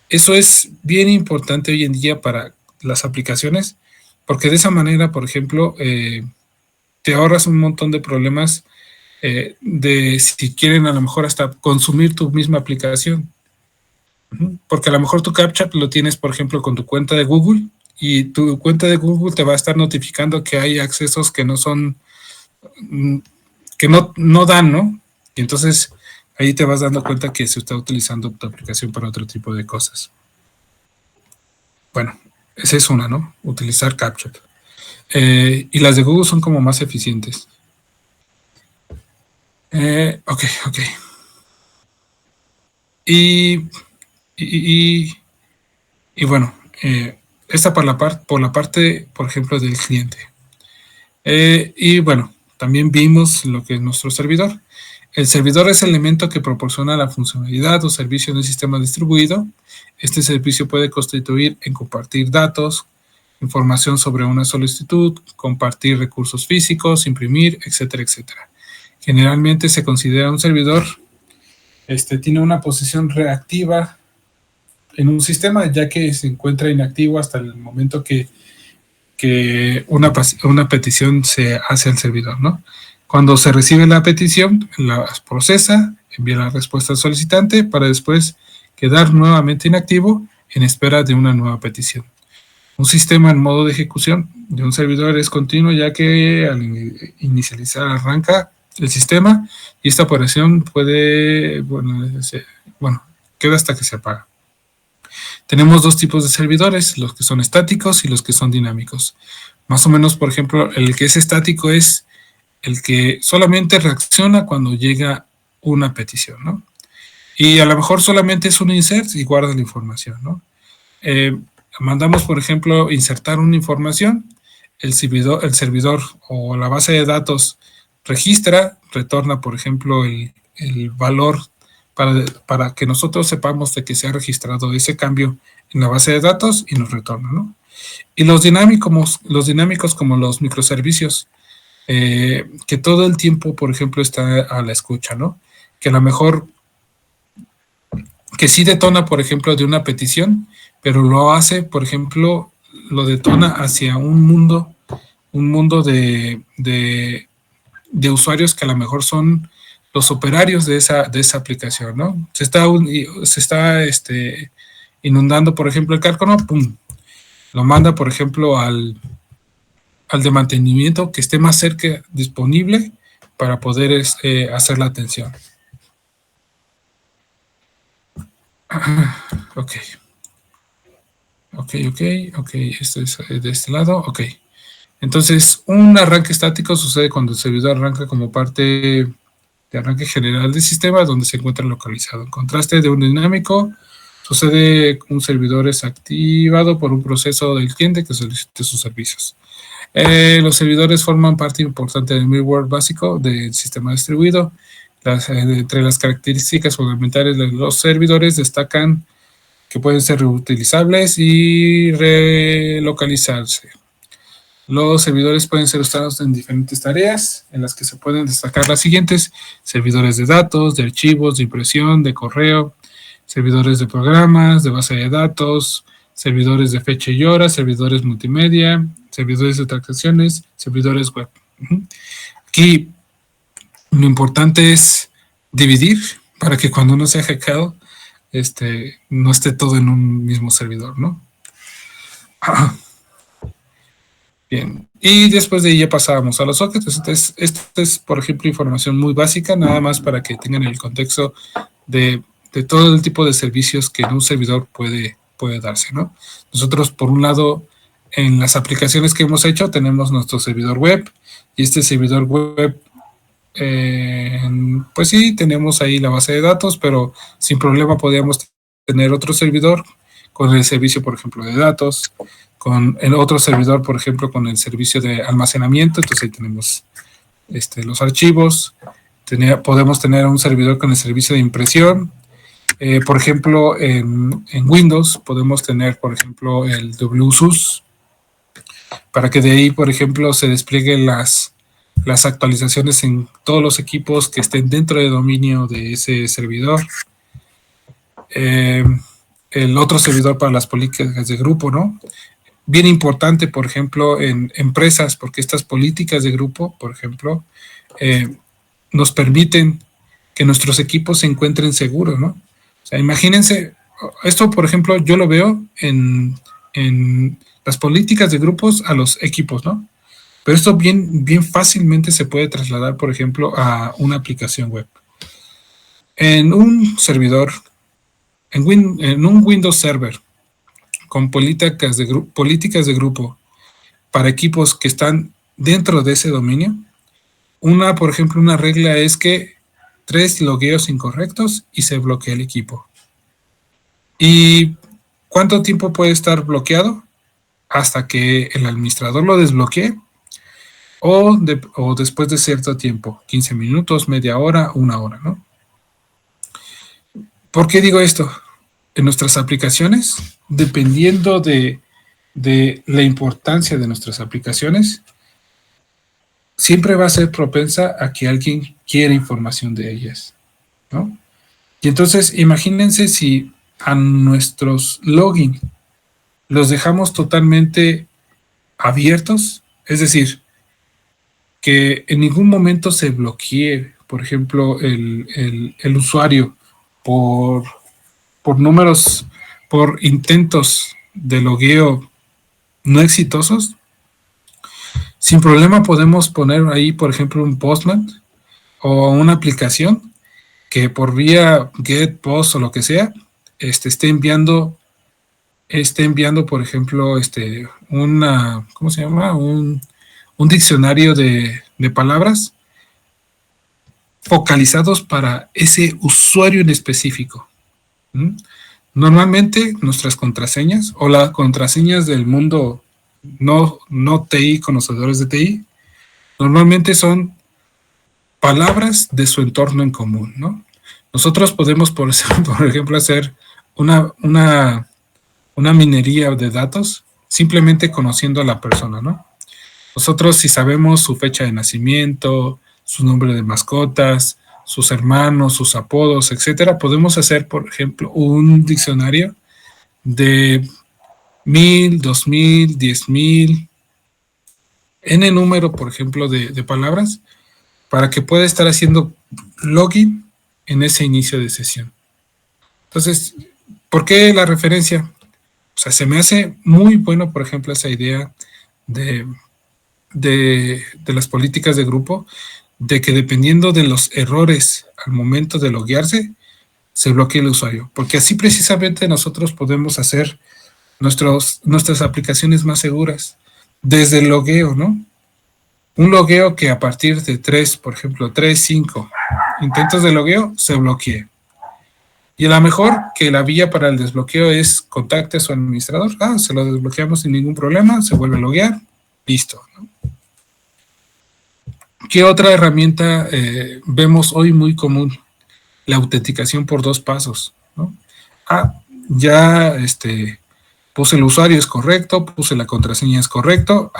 Eso es bien importante hoy en día para las aplicaciones, porque de esa manera, por ejemplo, te ahorras un montón de problemas de si quieren a lo mejor hasta consumir tu misma aplicación. Porque a lo mejor tu CAPTCHA lo tienes, por ejemplo, con tu cuenta de Google, y tu cuenta de Google te va a estar notificando que hay accesos que no son, que no dan, ¿no? Y entonces ahí te vas dando cuenta que se está utilizando tu aplicación para otro tipo de cosas. Bueno, esa es una, ¿no? Utilizar CAPTCHA. Y las de Google son como más eficientes. Ok. Y bueno, esta por la parte, por ejemplo, del cliente. Y bueno, también vimos lo que es nuestro servidor. El servidor es el elemento que proporciona la funcionalidad o servicio de un sistema distribuido. Este servicio puede constituir en compartir datos, información sobre una solicitud, compartir recursos físicos, imprimir, etcétera, etcétera. Generalmente se considera un servidor tiene una posición reactiva en un sistema, ya que se encuentra inactivo hasta el momento que una petición se hace al servidor, ¿no? Cuando se recibe la petición, la procesa, envía la respuesta al solicitante para después quedar nuevamente inactivo en espera de una nueva petición. Un sistema en modo de ejecución de un servidor es continuo, ya que al inicializar arranca el sistema y esta operación puede, queda hasta que se apaga. Tenemos dos tipos de servidores, los que son estáticos y los que son dinámicos. Más o menos, por ejemplo, el que es estático es el que solamente reacciona cuando llega una petición, ¿no? Y a lo mejor solamente es un insert y guarda la información, ¿no? Mandamos, por ejemplo, insertar una información, el servidor o la base de datos registra, retorna, por ejemplo, el valor para que nosotros sepamos de que se ha registrado ese cambio en la base de datos y nos retorna, ¿no? Y los dinámicos como los microservicios, que todo el tiempo, por ejemplo, está a la escucha, ¿no? Que a lo mejor, que sí detona, por ejemplo, de una petición, pero lo hace, por ejemplo, lo detona hacia un mundo de usuarios que a lo mejor son los operarios de esa aplicación, ¿no? Se está inundando, por ejemplo, el Cárcano, ¡pum! Lo manda, por ejemplo, al de mantenimiento que esté más cerca disponible para poder hacer la atención. Ok. Esto es de este lado, ok. Entonces, un arranque estático sucede cuando el servidor arranca como parte de arranque general del sistema donde se encuentra localizado. En contraste de un dinámico, sucede un servidor es activado por un proceso del cliente que solicite sus servicios. Los servidores forman parte importante del middleware básico del sistema distribuido. Entre las características fundamentales de los servidores destacan que pueden ser reutilizables y relocalizarse. Los servidores pueden ser usados en diferentes tareas, en las que se pueden destacar las siguientes: servidores de datos, de archivos, de impresión, de correo, servidores de programas, de base de datos, servidores de fecha y hora, servidores multimedia, servidores de transacciones, servidores web. Aquí lo importante es dividir para que cuando uno sea hackeado, no esté todo en un mismo servidor, ¿no? Bien, y después de ahí ya pasábamos a los sockets. Entonces, esto es, por ejemplo, información muy básica, nada más para que tengan el contexto de todo el tipo de servicios que en un servidor puede darse, ¿no? Nosotros, por un lado, en las aplicaciones que hemos hecho, tenemos nuestro servidor web, y este servidor web, pues sí, tenemos ahí la base de datos, pero sin problema podríamos tener otro servidor con el servicio, por ejemplo, de datos, con el otro servidor, por ejemplo, con el servicio de almacenamiento. Entonces ahí tenemos los archivos. Podemos tener un servidor con el servicio de impresión. Por ejemplo, en Windows podemos tener, por ejemplo, el WSUS, para que de ahí, por ejemplo, se desplieguen las actualizaciones en todos los equipos que estén dentro del dominio de ese servidor. El otro servidor para las políticas de grupo, ¿no? Bien importante, por ejemplo, en empresas, porque estas políticas de grupo, por ejemplo, nos permiten que nuestros equipos se encuentren seguros, ¿no? O sea, imagínense, esto, por ejemplo, yo lo veo en las políticas de grupos a los equipos, ¿no? Pero esto bien fácilmente se puede trasladar, por ejemplo, a una aplicación web. En un servidor, en un Windows Server, con políticas de grupo para equipos que están dentro de ese dominio, por ejemplo, una regla es que 3 logueos incorrectos y se bloquea el equipo. ¿Y cuánto tiempo puede estar bloqueado? Hasta que el administrador lo desbloquee, o después de cierto tiempo, 15 minutos, media hora, 1 hora, ¿no? ¿Por qué digo esto? En nuestras aplicaciones, dependiendo de la importancia de nuestras aplicaciones, siempre va a ser propensa a que alguien quiera información de ellas, ¿no? Y entonces imagínense si a nuestros login los dejamos totalmente abiertos, es decir, que en ningún momento se bloquee, por ejemplo, el usuario por, por números, por intentos de logueo no exitosos. Sin problema podemos poner ahí, por ejemplo, un Postman o una aplicación que por vía GET, POST o lo que sea, esté enviando, por ejemplo, ¿cómo se llama? Un diccionario de palabras focalizados para ese usuario en específico. ¿Mm? Normalmente nuestras contraseñas o las contraseñas del mundo no TI, conocedores de TI, normalmente son palabras de su entorno en común, ¿no? Nosotros podemos, por ejemplo, hacer una minería de datos simplemente conociendo a la persona, ¿no? Nosotros, si sabemos su fecha de nacimiento, su nombre de mascotas, sus hermanos, sus apodos, etcétera, podemos hacer, por ejemplo, un diccionario de 1000, 2000, 10,000, n número, por ejemplo, de palabras, para que pueda estar haciendo login en ese inicio de sesión. Entonces, ¿por qué la referencia? O sea, se me hace muy bueno, por ejemplo, esa idea de las políticas de grupo, de que dependiendo de los errores al momento de loguearse, se bloquea el usuario. Porque así precisamente nosotros podemos hacer nuestras aplicaciones más seguras. Desde el logueo, ¿no? Un logueo que a partir de 3, por ejemplo, 3, 5 intentos de logueo, se bloquee. Y a lo mejor que la vía para el desbloqueo es contacte a su administrador. Se lo desbloqueamos sin ningún problema, se vuelve a loguear, listo, ¿no? ¿Qué otra herramienta vemos hoy muy común? La autenticación por 2 pasos, ¿no? Ya puse el usuario es correcto, puse la contraseña es correcto.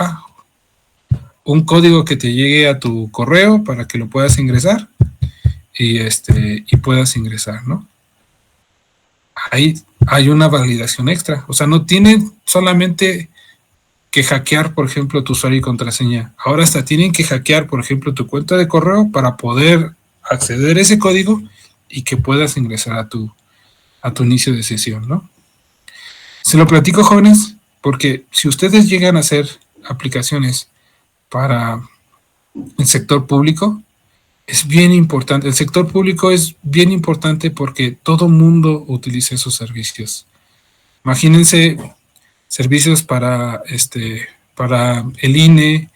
Un código que te llegue a tu correo para que lo puedas ingresar y puedas ingresar, ¿no? Ahí hay una validación extra. O sea, no tienen solamente que hackear, por ejemplo, tu usuario y contraseña. Ahora hasta tienen que hackear, por ejemplo, tu cuenta de correo para poder acceder a ese código y que puedas ingresar a tu inicio de sesión, ¿no? Se lo platico, jóvenes, porque si ustedes llegan a hacer aplicaciones para el sector público, es bien importante. El sector público es bien importante porque todo mundo utiliza esos servicios. Imagínense servicios para el INE,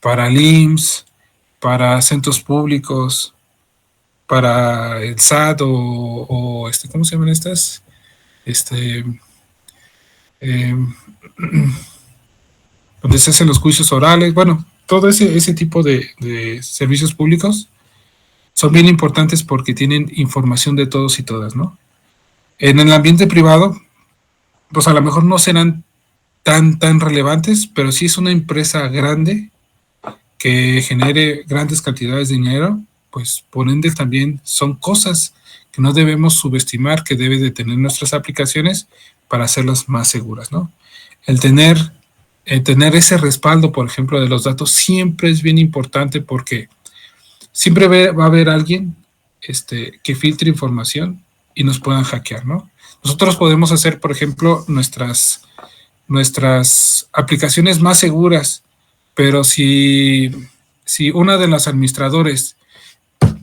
para el IMSS, para centros públicos, para el SAT o ¿cómo se llaman estas? Donde se hacen los juicios orales. Bueno, todo ese tipo de servicios públicos son bien importantes porque tienen información de todos y todas, ¿no? En el ambiente privado, pues a lo mejor no serán tan relevantes, pero si es una empresa grande que genere grandes cantidades de dinero, pues por ende también son cosas que no debemos subestimar, que debe de tener nuestras aplicaciones para hacerlas más seguras, ¿no? El tener ese respaldo, por ejemplo, de los datos siempre es bien importante porque siempre va a haber alguien que filtre información y nos puedan hackear, ¿no? Nosotros podemos hacer, por ejemplo, nuestras aplicaciones más seguras, pero si una de las administradores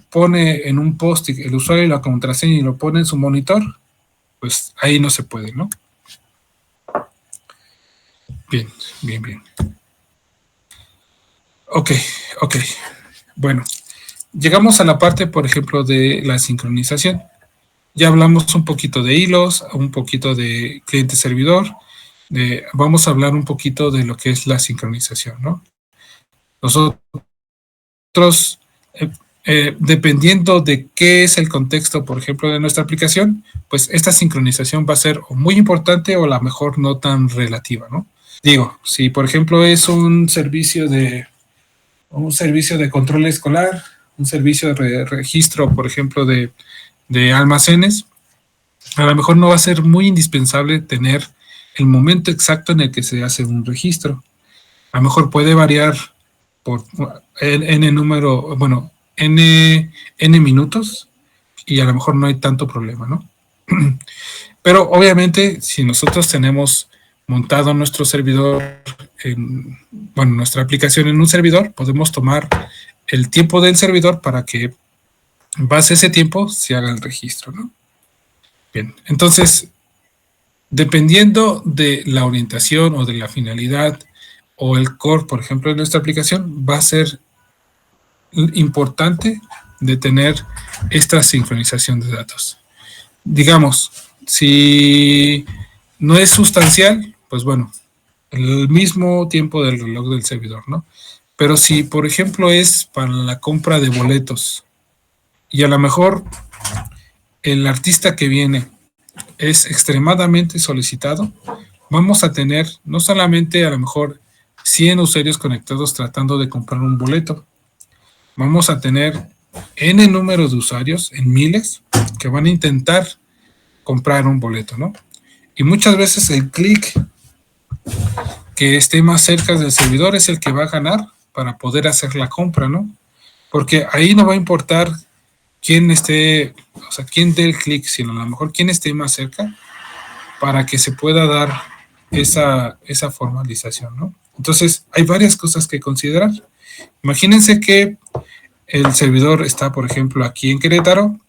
pone en un post-it el usuario y la contraseña y lo pone en su monitor, pues ahí no se puede, ¿no? Bien. Ok. Bueno, llegamos a la parte, por ejemplo, de la sincronización. Ya hablamos un poquito de hilos, un poquito de cliente-servidor. Vamos a hablar un poquito de lo que es la sincronización, ¿no? Nosotros, dependiendo de qué es el contexto, por ejemplo, de nuestra aplicación, pues esta sincronización va a ser o muy importante o a lo mejor no tan relativa, ¿no? Digo, si por ejemplo es un servicio de control escolar, un servicio de registro, por ejemplo, de de almacenes, a lo mejor no va a ser muy indispensable tener el momento exacto en el que se hace un registro. A lo mejor puede variar por n número, bueno, n minutos, y a lo mejor no hay tanto problema, ¿no? Pero obviamente, si nosotros tenemos montado nuestro servidor, bueno, nuestra aplicación en un servidor, podemos tomar el tiempo del servidor para que en base a ese tiempo se haga el registro, ¿no? Bien, entonces, dependiendo de la orientación o de la finalidad o el core, por ejemplo, de nuestra aplicación, va a ser importante de tener esta sincronización de datos. Digamos, si no es sustancial, pues bueno, el mismo tiempo del reloj del servidor, ¿no? Pero si, por ejemplo, es para la compra de boletos y a lo mejor el artista que viene es extremadamente solicitado, vamos a tener no solamente a lo mejor 100 usuarios conectados tratando de comprar un boleto, vamos a tener N número de usuarios, en miles, que van a intentar comprar un boleto, ¿no? Y muchas veces el clic que esté más cerca del servidor es el que va a ganar para poder hacer la compra, ¿no? Porque ahí no va a importar quién esté, o sea, quién dé el clic, sino a lo mejor quién esté más cerca para que se pueda dar esa formalización, ¿no? Entonces, hay varias cosas que considerar. Imagínense que el servidor está, por ejemplo, aquí en Querétaro,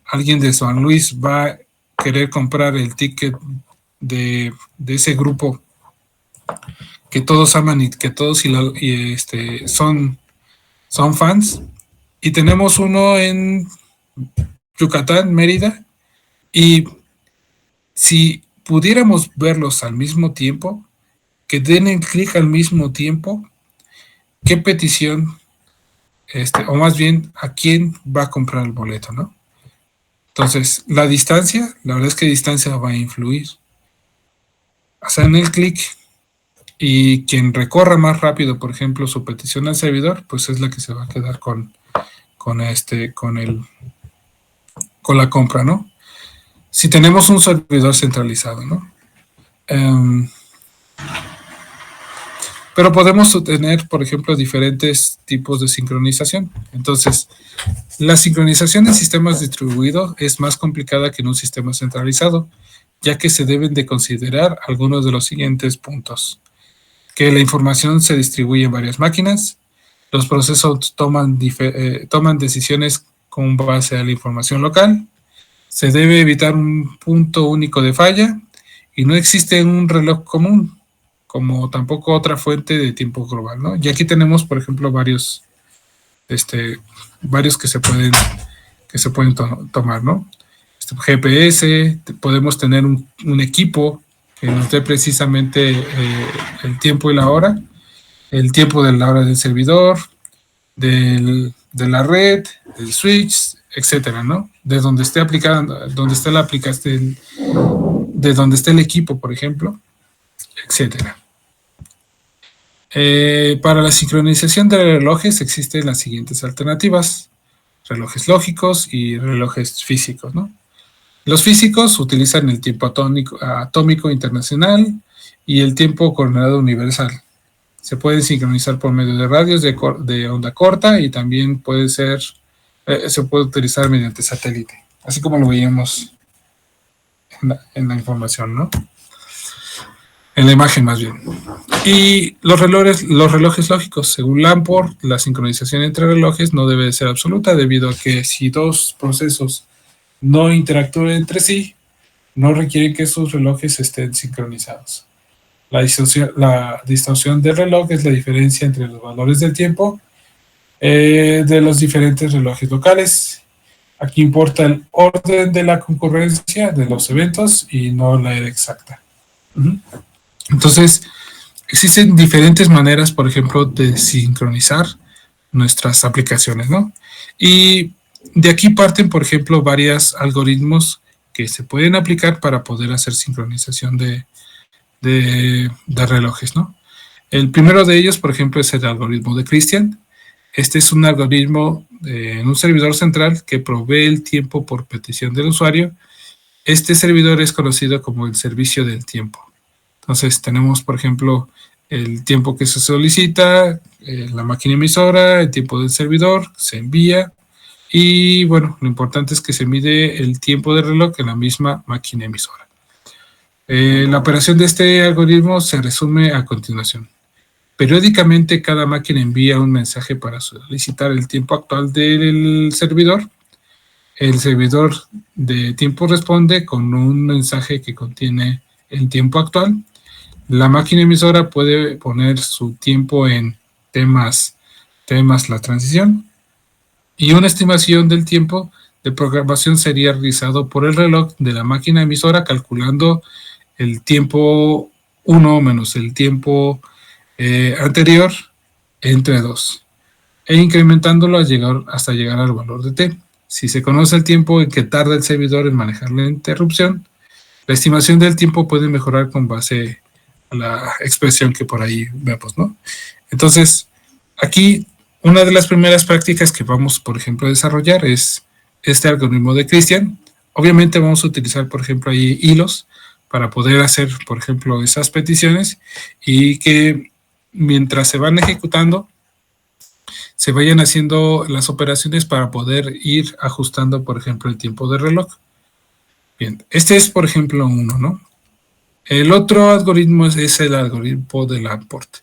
alguien de San Luis va a querer comprar el ticket de ese grupo que todos aman y que todos son fans, y tenemos uno en Yucatán, Mérida, y si pudiéramos verlos al mismo tiempo, que den el clic al mismo tiempo, ¿qué petición, o más bien, a quién va a comprar el boleto, ¿no? Entonces, la distancia, la verdad es que distancia va a influir. Hacen el clic y quien recorra más rápido, por ejemplo, su petición al servidor, pues es la que se va a quedar con la compra, ¿no? Si tenemos un servidor centralizado, ¿no? Pero podemos tener, por ejemplo, diferentes tipos de sincronización. Entonces, la sincronización en sistemas distribuidos es más complicada que en un sistema centralizado, ya que se deben de considerar algunos de los siguientes puntos. Que la información se distribuye en varias máquinas, los procesos toman decisiones con base a la información local, se debe evitar un punto único de falla y no existe un reloj común, como tampoco otra fuente de tiempo global, ¿no? Y aquí tenemos, por ejemplo, varios que se pueden tomar, ¿no? GPS, podemos tener un equipo que nos dé precisamente el tiempo y la hora, el tiempo de la hora del servidor, de la red, del switch, etcétera, ¿no? De donde esté aplicada, donde esté la aplicación, de donde esté el equipo, por ejemplo, etcétera. Para la sincronización de relojes existen las siguientes alternativas: relojes lógicos y relojes físicos, ¿no? Los físicos utilizan el tiempo atómico internacional y el tiempo coordinado universal. Se pueden sincronizar por medio de radios de onda corta y también se puede utilizar mediante satélite, así como lo veíamos en la información, ¿no? En la imagen más bien. Y los relojes lógicos, según Lamport, la sincronización entre relojes no debe ser absoluta, debido a que si dos procesos no interactúan entre sí, no requieren que sus relojes estén sincronizados. La distorsión del reloj es la diferencia entre los valores del tiempo de los diferentes relojes locales. Aquí importa el orden de la concurrencia de los eventos y no la era exacta. Entonces, existen diferentes maneras, por ejemplo, de sincronizar nuestras aplicaciones, ¿no? Y de aquí parten, por ejemplo, varios algoritmos que se pueden aplicar para poder hacer sincronización de relojes, ¿no? El primero de ellos, por ejemplo, es el algoritmo de Christian, Este es un algoritmo en un servidor central que provee el tiempo por petición del usuario. Este servidor es conocido como el servicio del tiempo. Entonces tenemos, por ejemplo, el tiempo que se solicita, la máquina emisora, el tiempo del servidor, se envía y bueno, lo importante es que se mide el tiempo de reloj en la misma máquina emisora. La operación de este algoritmo se resume a continuación. Periódicamente cada máquina envía un mensaje para solicitar el tiempo actual del servidor. El servidor de tiempo responde con un mensaje que contiene el tiempo actual. La máquina emisora puede poner su tiempo en temas la transición, y una estimación del tiempo de programación sería realizado por el reloj de la máquina emisora calculando el tiempo 1 menos el tiempo anterior entre 2 e incrementándolo hasta llegar al valor de t. Si se conoce el tiempo en que tarda el servidor en manejar la interrupción, la estimación del tiempo puede mejorar con base a la expresión que por ahí vemos, ¿no? Entonces, aquí una de las primeras prácticas que vamos, por ejemplo, a desarrollar es este algoritmo de Christian. Obviamente vamos a utilizar, por ejemplo, ahí hilos para poder hacer, por ejemplo, esas peticiones y que mientras se van ejecutando, se vayan haciendo las operaciones para poder ir ajustando, por ejemplo, el tiempo de reloj. Bien, este es, por ejemplo, uno, ¿no? El otro algoritmo es el algoritmo de Lamport.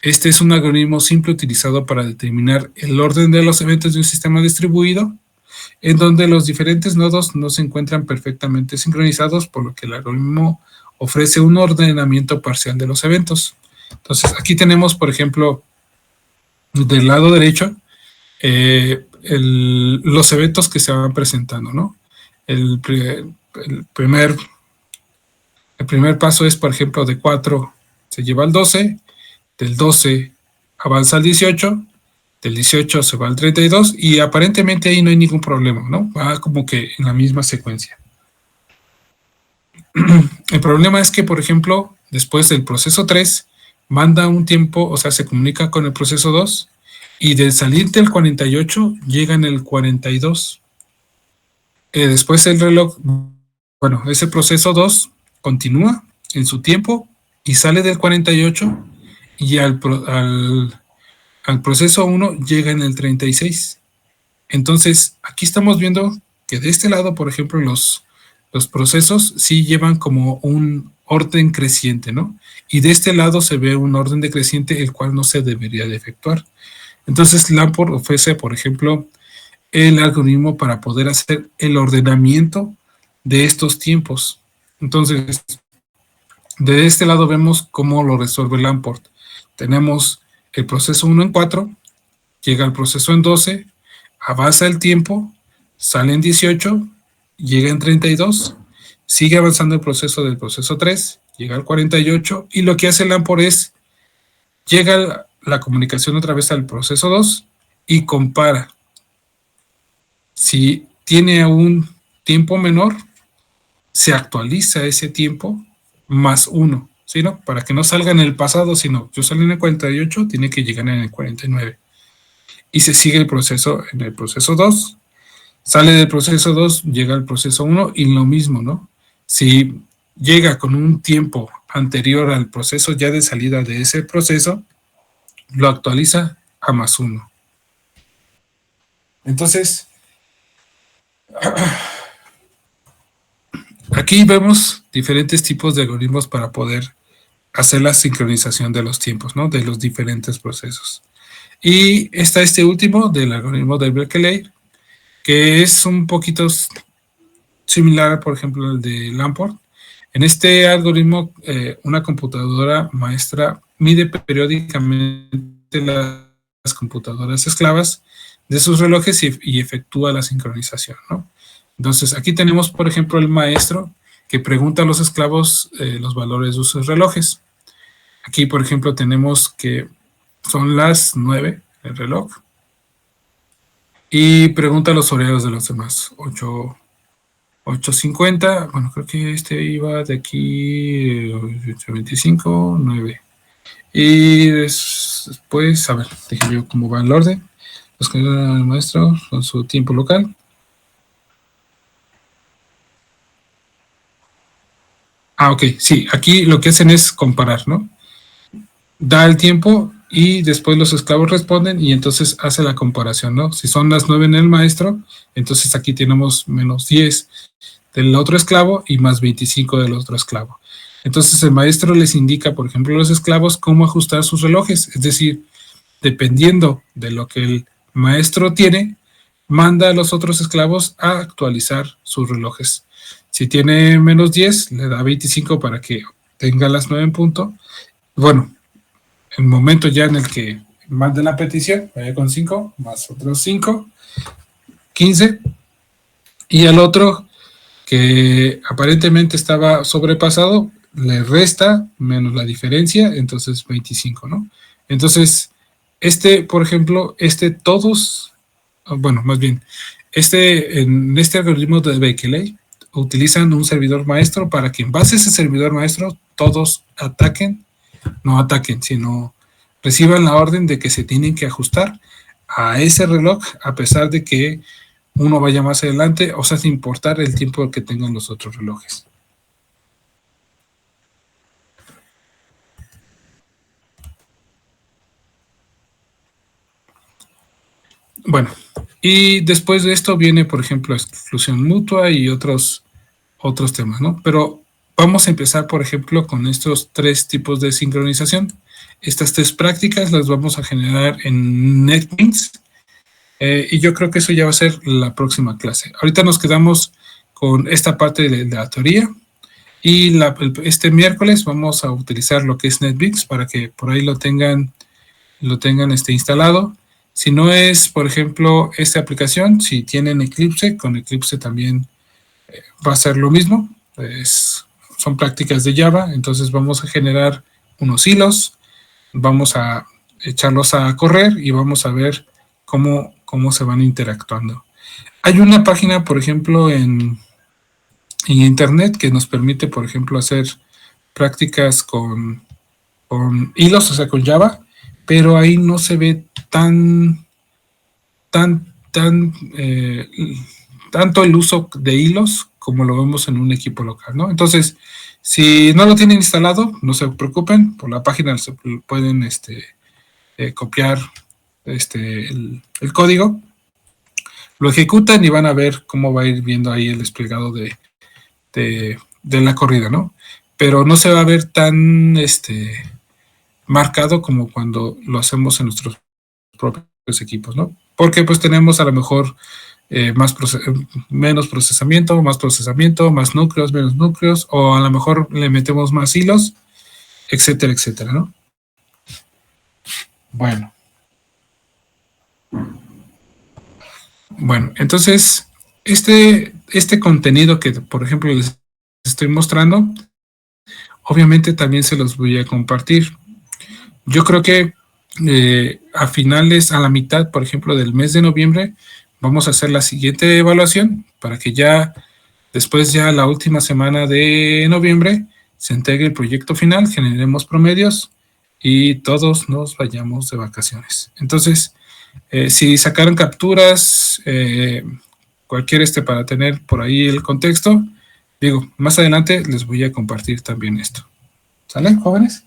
Este es un algoritmo simple utilizado para determinar el orden de los eventos de un sistema distribuido, en donde los diferentes nodos no se encuentran perfectamente sincronizados, por lo que el algoritmo ofrece un ordenamiento parcial de los eventos. Entonces, aquí tenemos, por ejemplo, del lado derecho, los eventos que se van presentando, ¿no? El primer paso es, por ejemplo, de 4 se lleva al 12, del 12 avanza al 18, del 18 se va al 32 y aparentemente ahí no hay ningún problema, ¿no? Va como que en la misma secuencia. El problema es que, por ejemplo, después del proceso 3, manda un tiempo, o sea, se comunica con el proceso 2 y del salir del 48 llega en el 42. Después el reloj, bueno, ese proceso 2 continúa en su tiempo y sale del 48 y al proceso 1 llega en el 36. Entonces, aquí estamos viendo que de este lado, por ejemplo, los procesos sí llevan como un orden creciente, ¿no? Y de este lado se ve un orden decreciente, el cual no se debería de efectuar. Entonces, Lamport ofrece, por ejemplo, el algoritmo para poder hacer el ordenamiento de estos tiempos. Entonces, de este lado vemos cómo lo resuelve Lamport. Tenemos el proceso 1 en 4, llega al proceso en 12, avanza el tiempo, sale en 18, llega en 32, sigue avanzando el proceso del proceso 3, llega al 48 y lo que hace Lamport es, llega la comunicación otra vez al proceso 2 y compara. Si tiene un tiempo menor, se actualiza ese tiempo más 1, ¿sí, no? Para que no salga en el pasado, sino yo salí en el 48, tiene que llegar en el 49. Y se sigue el proceso en el proceso 2, sale del proceso 2, llega al proceso 1 y lo mismo, ¿no? Si llega con un tiempo anterior al proceso ya de salida de ese proceso, lo actualiza a más 1. Entonces, aquí vemos diferentes tipos de algoritmos para poder hacer la sincronización de los tiempos, ¿no? De los diferentes procesos. Y está este último del algoritmo de Berkeley, que es un poquito similar, por ejemplo, al de Lamport. En este algoritmo, una computadora maestra mide periódicamente las computadoras esclavas de sus relojes y efectúa la sincronización, ¿no? Entonces, aquí tenemos, por ejemplo, el maestro que pregunta a los esclavos los valores de sus relojes. Aquí, por ejemplo, tenemos que son las 9, el reloj, y pregunta los horarios de los demás. 8:50, bueno, creo que este iba de aquí, 8:25, 9. Y después, a ver, déjenme ver cómo va el orden. los que ayudan al maestro con su tiempo local. Ok, sí, aquí lo que hacen es comparar, ¿no? Da el tiempo y después los esclavos responden y entonces hace la comparación, ¿no? Si son las 9 en el maestro, entonces aquí tenemos menos 10 del otro esclavo y más 25 del otro esclavo. Entonces el maestro les indica, por ejemplo, a los esclavos cómo ajustar sus relojes, es decir, dependiendo de lo que el maestro tiene, manda a los otros esclavos a actualizar sus relojes. Si tiene menos 10, le da 25 para que tenga las 9 en punto. Bueno, el momento ya en el que mande la petición, vaya con 5, más otros 5, 15, y al otro que aparentemente estaba sobrepasado, le resta menos la diferencia, entonces 25, ¿no? Entonces, por ejemplo, todos, bueno, más bien, en este algoritmo de Bekele, utilizan un servidor maestro para que en base a ese servidor maestro todos no ataquen, sino reciban la orden de que se tienen que ajustar a ese reloj a pesar de que uno vaya más adelante, o sea, sin importar el tiempo que tengan los otros relojes. Bueno, y después de esto viene, por ejemplo, exclusión mutua y otros temas, ¿no? Pero vamos a empezar, por ejemplo, con estos 3 tipos de sincronización. Estas 3 prácticas las vamos a generar en NetBeans, y yo creo que eso ya va a ser la próxima clase. Ahorita nos quedamos con esta parte de la teoría y este miércoles vamos a utilizar lo que es NetBeans para que por ahí lo tengan instalado. Si no es, por ejemplo, esta aplicación, si tienen Eclipse, con Eclipse también va a ser lo mismo. Son prácticas de Java, entonces vamos a generar unos hilos, vamos a echarlos a correr y vamos a ver cómo se van interactuando. Hay una página, por ejemplo, en internet que nos permite, por ejemplo, hacer prácticas con hilos, o sea, con Java, pero ahí no se ve tanto el uso de hilos como lo vemos en un equipo local, ¿no? Entonces, si no lo tienen instalado, no se preocupen, por la página se pueden copiar el código, lo ejecutan y van a ver cómo va a ir viendo ahí el desplegado de la corrida, ¿no? Pero no se va a ver tan marcado como cuando lo hacemos en nuestros propios equipos, ¿no? Porque pues tenemos a lo mejor menos procesamiento, más núcleos, menos núcleos, o a lo mejor le metemos más hilos, etcétera, etcétera, ¿no? Bueno, entonces, este contenido que, por ejemplo, les estoy mostrando, obviamente también se los voy a compartir. Yo creo que a la mitad, por ejemplo, del mes de noviembre, vamos a hacer la siguiente evaluación para que ya después, ya la última semana de noviembre, se entregue el proyecto final, generemos promedios y todos nos vayamos de vacaciones. Entonces, si sacaron capturas, cualquier para tener por ahí el contexto, digo, más adelante les voy a compartir también esto. ¿Sale, jóvenes?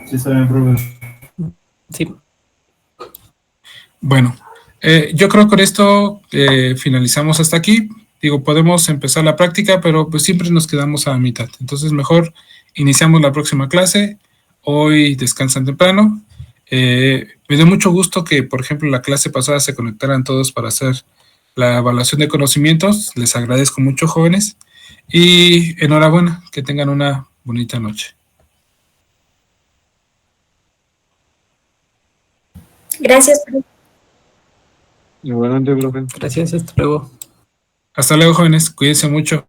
Sí, está bien, profe. Sí. Bueno, yo creo que con esto finalizamos hasta aquí. Digo, podemos empezar la práctica, pero pues siempre nos quedamos a la mitad. Entonces, mejor iniciamos la próxima clase. Hoy descansan temprano. Me dio mucho gusto que, por ejemplo, la clase pasada se conectaran todos para hacer la evaluación de conocimientos. Les agradezco mucho, jóvenes. Y enhorabuena, que tengan una bonita noche. Gracias, profe. Igualmente, profe. Gracias, hasta luego. Hasta luego, jóvenes. Cuídense mucho.